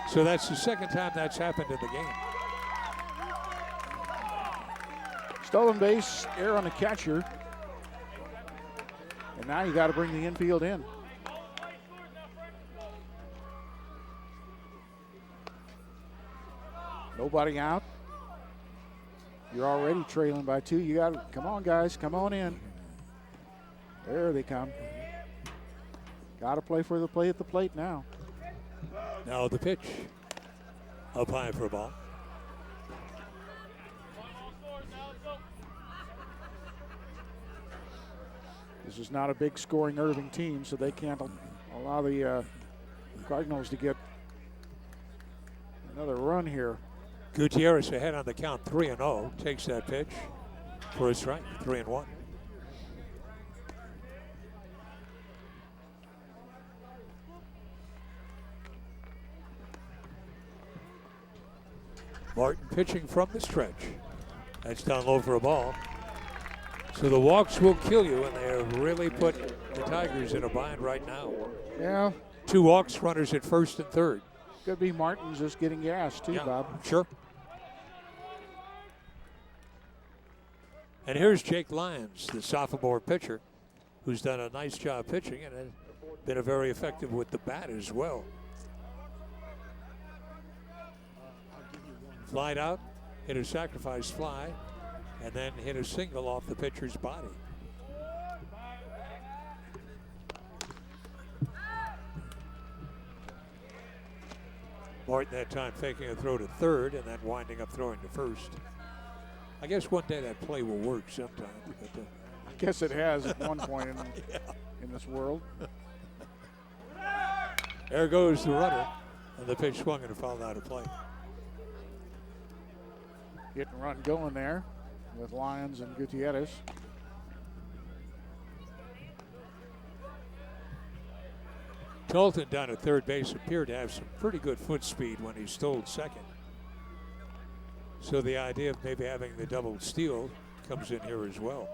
So that's the second time that's happened in the game. Stolen base, error on the catcher. And now you got to bring the infield in. Nobody out. You're already trailing by 2. You got to, come on, guys, come on in. There they come. Got to play for the play at the plate now. Now the pitch. Up high for a ball. This is not a big scoring Irving team, so they can't allow the Cardinals to get another run here. Gutierrez ahead on the count, 3-0. Takes that pitch for a strike, 3-1. Martin pitching from the stretch. That's down low for a ball. So the walks will kill you, and they have really put the Tigers in a bind right now. Yeah. 2 walks, runners at first and third. Could be Martin's just getting gas too, Yeah, Bob. sure. And here's Jake Lyons, the sophomore pitcher, who's done a nice job pitching and has been very effective with the bat as well. Flied out, hit a sacrifice fly, and then hit a single off the pitcher's body. Martin that time faking a throw to third and then winding up throwing to first. I guess one day that play will work sometime. But, I guess it has at one point in this world. There goes the runner, and the pitch swung and fouled out of play. Hit and run going there with Lyons and Gutierrez. Dalton down at third base appeared to have some pretty good foot speed when he stole second. So the idea of maybe having the double steal comes in here as well.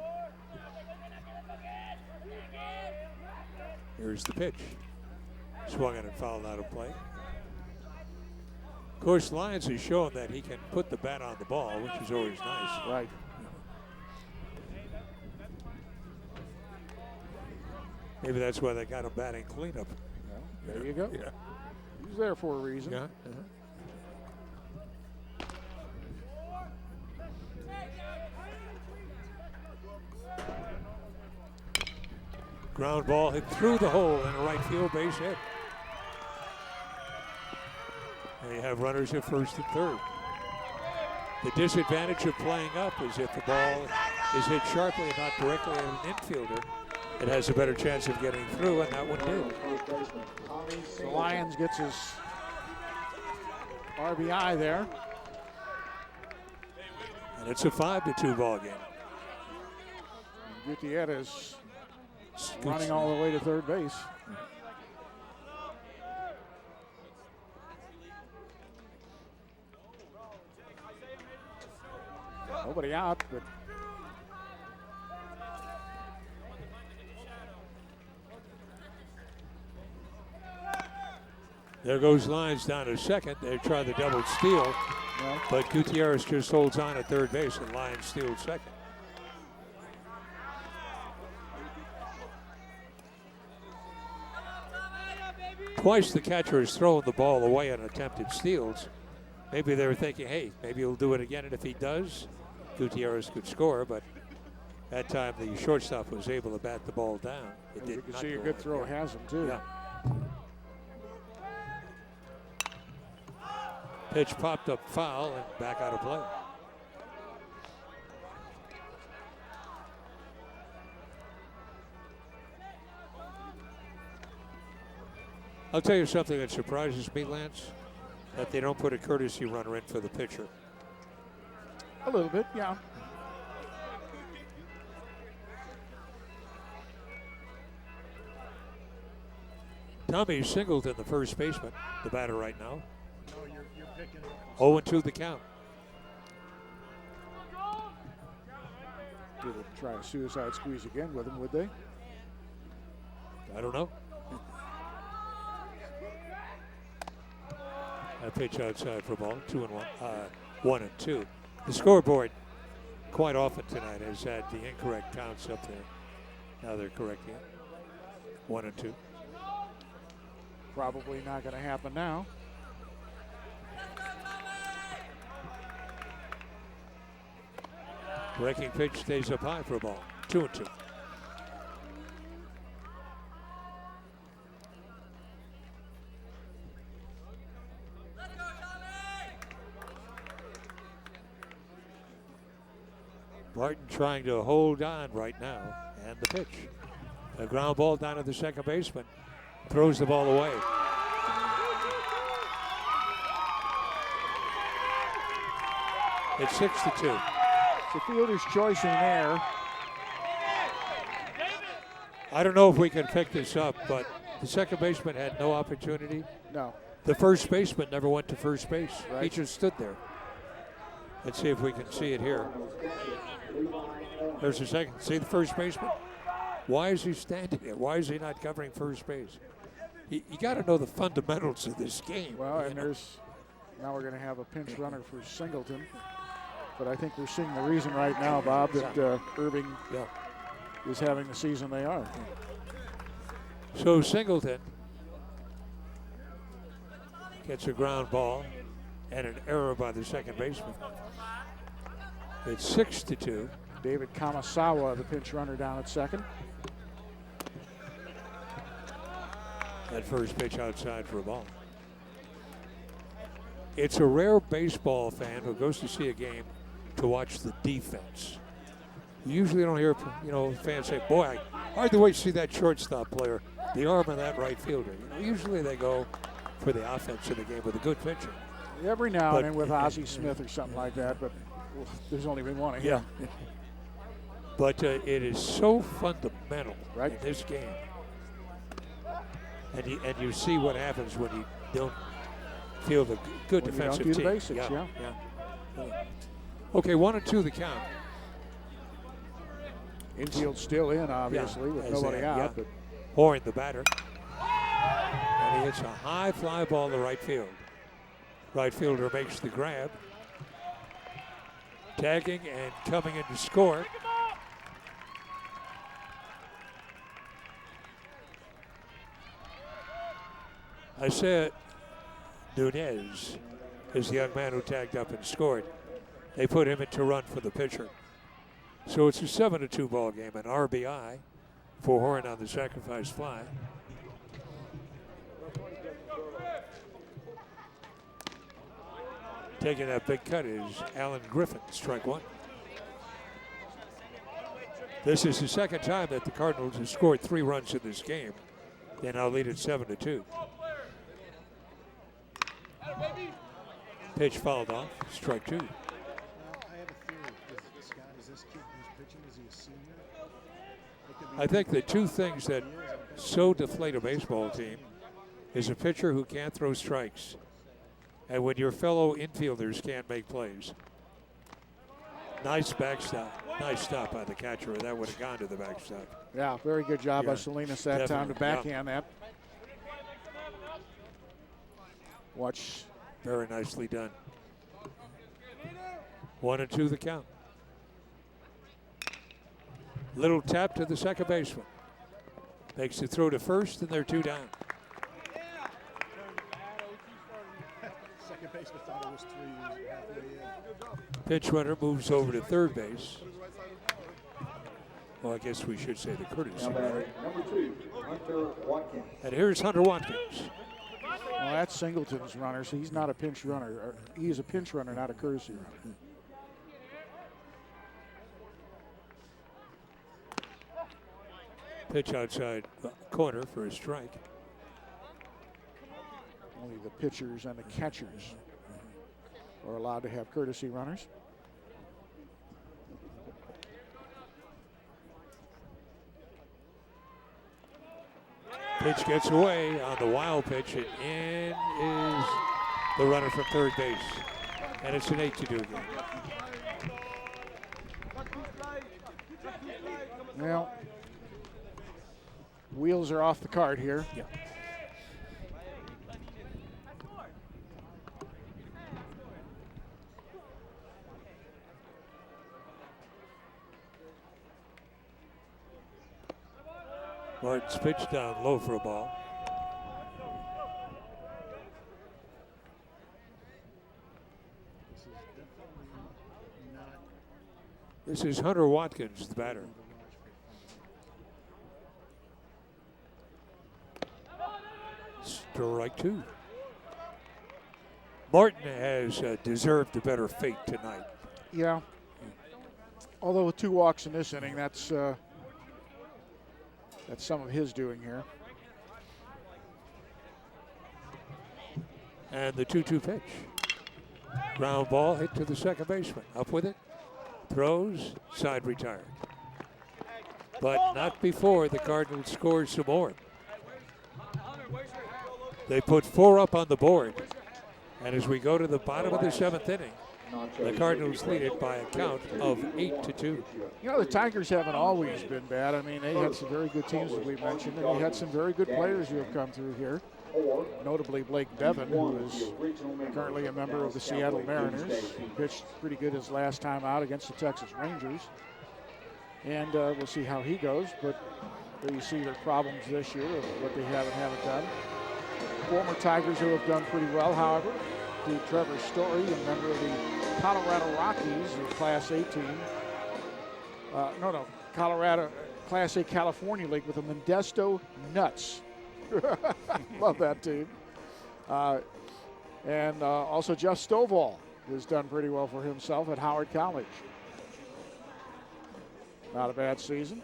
Here's the pitch. Swung in and fouled out of play. Of course, Lyons has shown that he can put the bat on the ball, which is always nice. Right. Maybe that's why they got him batting cleanup. Well, there you go. Yeah. He's there for a reason. Yeah. Ground ball hit through the hole in a right field base hit. And you have runners at first and third. The disadvantage of playing up is if the ball is hit sharply and not directly at an infielder, it has a better chance of getting through, and that one did. The Lyons gets his RBI there. And it's a 5-2 ball game. Gutierrez running all the way to third base. Nobody out, but there goes Lyons down to second. They try the double steal, but Gutierrez just holds on at third base, and Lyons steals second. Twice the catcher has thrown the ball away on attempted steals. Maybe they were thinking, hey, maybe he'll do it again, and if he does, Gutierrez could score, but that time the shortstop was able to bat the ball down. It did you can not see a go good in. throw has him too. Yeah. Pitch popped up foul and back out of play. I'll tell you something that surprises me, Lance, that they don't put a courtesy runner in for the pitcher. A little bit, yeah. Tommy Singleton, the first baseman, the batter right now. 0-2 the count. They would try a suicide squeeze again with him, would they? I don't know. A pitch outside for ball, 1-2. The scoreboard quite often tonight has had the incorrect counts up there. Now they're correcting it. 1-2. Probably not going to happen now. Breaking pitch stays up high for a ball, 2-2. Martin trying to hold on right now, and the pitch. A ground ball down to the second baseman. Throws the ball away. It's 6-2. It's a fielder's choice in there. I don't know if we can pick this up, but the second baseman had no opportunity. No. The first baseman never went to first base. Right. He just stood there. Let's see if we can see it here. There's a second. See the first baseman? Why is he standing there? Why is he not covering first base? You got to know the fundamentals of this game. Well, and now we're going to have a pinch runner for Singleton. But I think we're seeing the reason right now, Bob, that Irving is having the season they are. So Singleton gets a ground ball and an error by the second baseman. It's 6-2. David Kamasawa, the pinch runner, down at second. That first pitch outside for a ball. It's a rare baseball fan who goes to see a game to watch the defense. You usually don't hear, fans say, "Boy, I hardly wait to see that shortstop player, the arm of that right fielder." Usually they go for the offense in the game with a good pitcher. Every now and then with Ozzie Smith or something like that, but there's only been one of him. Yeah. But it is so fundamental in this game. And you see what happens when you don't field a good when defensive you don't do team. the basics, Yeah. Okay, 1-2 the count. Infield still in, obviously, with nobody out. But Horn, the batter. And he hits a high fly ball to right field. Right fielder makes the grab. Tagging and coming in to score. I said Nunez is the young man who tagged up and scored. They put him in to run for the pitcher. So it's a 7-2 ball game, an RBI for Horn on the sacrifice fly. Taking that big cut is Alan Griffin, strike one. This is the second time that the Cardinals have scored 3 runs in this game. They now lead at 7-2. Pitch fouled off, strike 2. I have a theory. Is this kid who's pitching, is he a senior? I think the two things that so deflate a baseball team is a pitcher who can't throw strikes and when your fellow infielders can't make plays. Nice backstop. Nice stop by the catcher. That would have gone to the backstop. Yeah, very good job by Salinas that time to backhand that. Watch. Very nicely done. 1-2 the count. Little tap to the second baseman. Makes the throw to first, and they're 2 down. Second baseman thought it was 3 halfway in. Pitch runner moves over to third base. Well, I guess we should say the courtesy. Number 2, Hunter Watkins. And here's Hunter Watkins. Well, that's Singleton's runner, so he's not a pinch runner. He is a pinch runner, not a courtesy runner. Pitch outside corner for a strike. Only the pitchers and the catchers are allowed to have courtesy runners. Pitch gets away on the wild pitch, and in is the runner from third base. And it's an 8-2 game. Well, wheels are off the cart here. Yeah. Martin's pitch down low for a ball. This is Hunter Watkins, the batter. Strike 2. Martin has deserved a better fate tonight. Yeah. Although with 2 walks in this inning, that's That's some of his doing here. And the 2-2 pitch. Ground ball hit to the second baseman. Up with it. Throws. Side retired. But not before the Cardinals scored some more. They put 4 up on the board. And as we go to the bottom of the 7th inning, the Cardinals lead it by a count of 8-2. You know, the Tigers haven't always been bad. I mean, they had some very good teams, as we mentioned, and they had some very good players who have come through here. Notably Blake Bevan, who is currently a member of the Seattle Mariners. He pitched pretty good his last time out against the Texas Rangers. And we'll see how he goes, but there you see their problems this year of what they haven't done. Former Tigers who have done pretty well, however, to Trevor Story, a member of the Colorado Rockies, the Class A team. Colorado Class A California League with the Modesto Nuts. Love that team. And also Jeff Stovall has done pretty well for himself at Howard College. Not a bad season.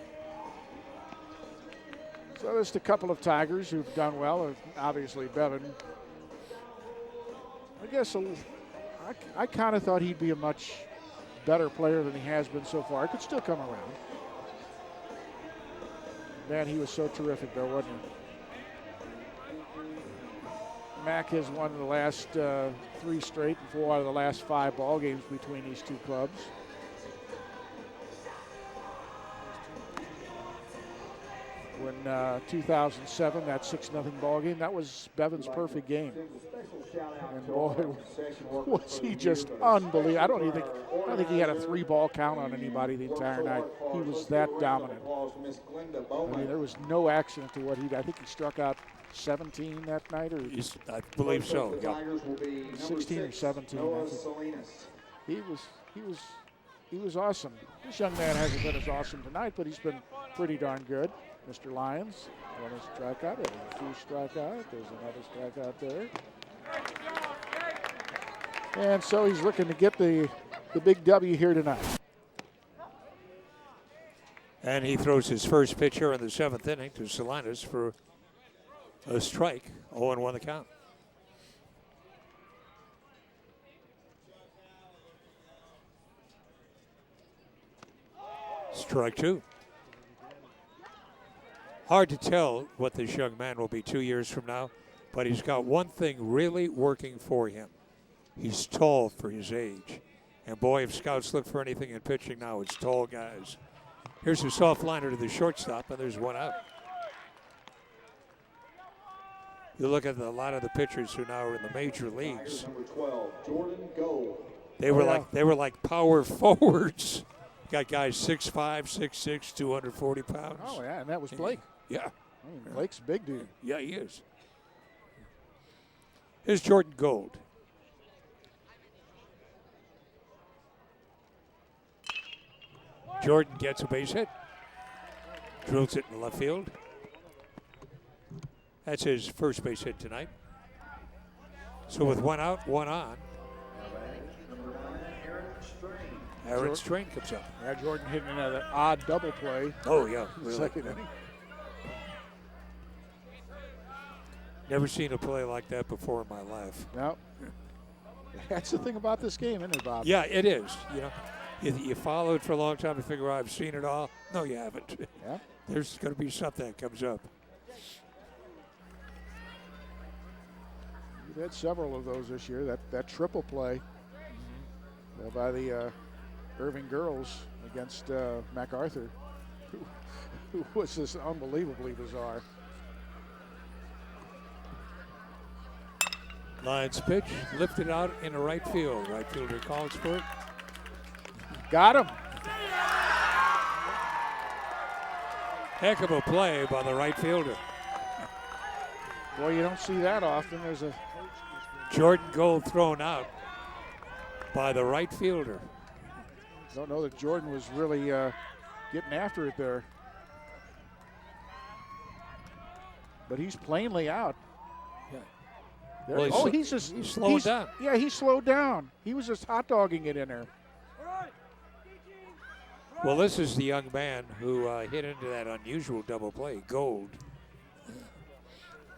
So there's a couple of Tigers who've done well. Obviously Bevan. I guess I kind of thought he'd be a much better player than he has been so far. Could still come around. Man, he was so terrific though, wasn't he? Mac has won the last 3 straight and 4 out of the last 5 ball games between these two clubs. When 2007, that 6-0 ball game, that was Bevan's perfect game. And boy, was he just unbelievable. I don't think he had a 3-ball count on anybody the entire night. He was that dominant. I mean, there was no accident to what he did. I think he struck out 17 that night, or I believe so. Yeah. 16 or 17. He was awesome. This young man hasn't been as awesome tonight, but he's been pretty darn good. Mr. Lyons, 1 strikeout, there's 2 strikeout, there's another strikeout there. And so he's looking to get the big W here tonight. And he throws his first pitch here in the 7th inning to Salinas for a strike. 0-1 the count. Strike 2. Hard to tell what this young man will be 2 years from now, but he's got one thing really working for him. He's tall for his age. And boy, if scouts look for anything in pitching now, it's tall guys. Here's a soft liner to the shortstop, and there's 1 out. You look at a lot of the pitchers who now are in the major leagues. They were like power forwards. Got guys 6'5", 6'6", 240 pounds. Oh yeah, and that was Blake. Yeah. I mean, Blake's a big dude. Yeah, he is. Here's Jordan Gold. Jordan gets a base hit. Drills it in left field. That's his first base hit tonight. So with 1 out, 1 on. Aaron Strain comes up. Yeah, Jordan hitting another odd double play. Oh, yeah. Really. Second inning. Never seen a play like that before in my life. No. That's the thing about this game, isn't it, Bob? Yeah, it is. You know, you follow it for a long time to figure out I've seen it all. No, you haven't. Yeah. There's going to be something that comes up. We've had several of those this year. That triple play by the Irving girls against MacArthur, who was just unbelievably bizarre. Lions pitch, lifted out in the right field. Right fielder calls for it. Got him. Heck of a play by the right fielder. Boy, you don't see that often. There's a Jordan Gold thrown out by the right fielder. Don't know that Jordan was really getting after it there. But he's plainly out. Yeah. Well, he's slowing down. Yeah, he slowed down. He was just hot dogging it in there. Well, this is the young man who hit into that unusual double play. Gold.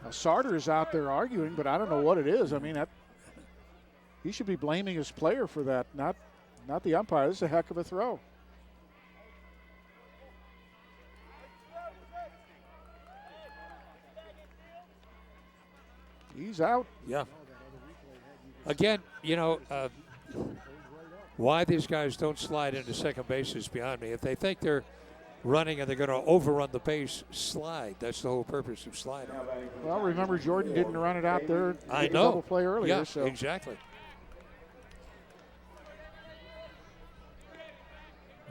Now, Sarter's out there arguing, but I don't know what it is. I mean, he should be blaming his player for that, not the umpire. This is a heck of a throw. He's out. Yeah. Again, why these guys don't slide into second base is beyond me. If they think they're running and they're going to overrun the base, slide. That's the whole purpose of sliding. Well, remember, Jordan didn't run it out there. I know. Double play earlier. Yeah, so. exactly.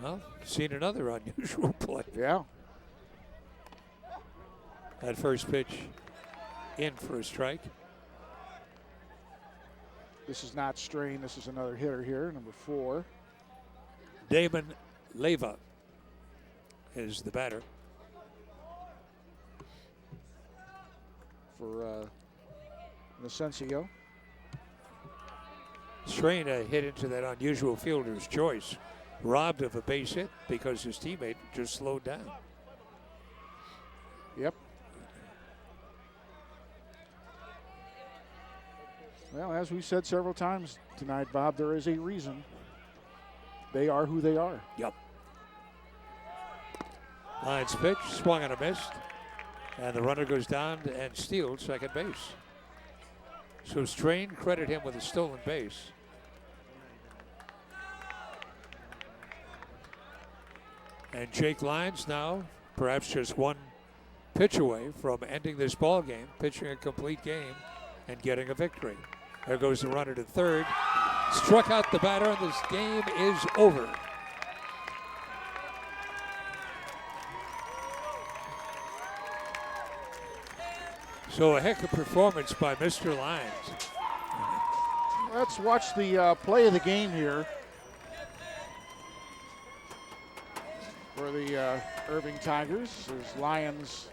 Well, seen another unusual play. Yeah. That first pitch in for a strike. This is not Strain. This is another hitter here, number 4. Damon Leyva is the batter. For Vicencio. Strain hit into that unusual fielder's choice. Robbed of a base hit because his teammate just slowed down. Yep. Well, as we said several times tonight, Bob, there is a reason they are who they are. Yep. Lions pitch, swung and a miss. And the runner goes down and steals second base. So Strain credit him with a stolen base. And Jake Lyons now perhaps just one pitch away from ending this ball game, pitching a complete game and getting a victory. There goes the runner to third. Struck out the batter, and this game is over. So a heck of performance by Mr. Lyons. Let's watch the play of the game here for the Irving Tigers, as Lyons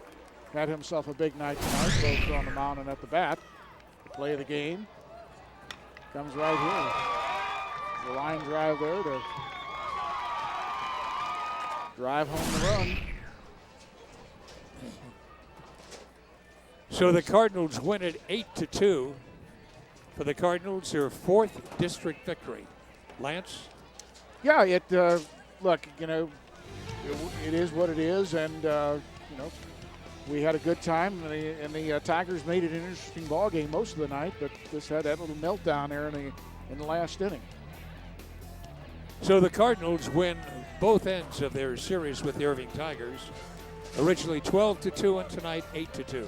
had himself a big night tonight, both on the mound and at the bat. The play of the game comes right here. The line drive there to drive home the run. So the Cardinals win it 8-2. For the Cardinals, their 4th district victory. Lance? Yeah, look, it is what it is, and we had a good time, and the Tigers made it an interesting ball game most of the night, but just had that little meltdown there in the last inning. So the Cardinals win both ends of their series with the Irving Tigers. Originally 12-2, and tonight 8-2.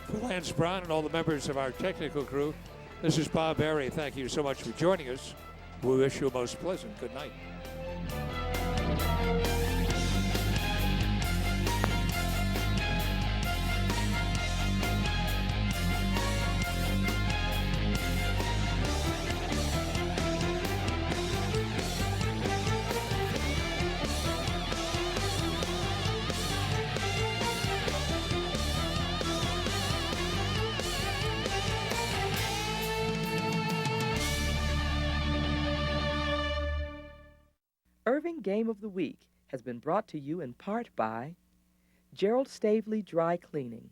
For Lance Brown and all the members of our technical crew, this is Bob Barry. Thank you so much for joining us. We wish you a most pleasant good night. Irving Game of the Week has been brought to you in part by Gerald Stavely Dry Cleaning,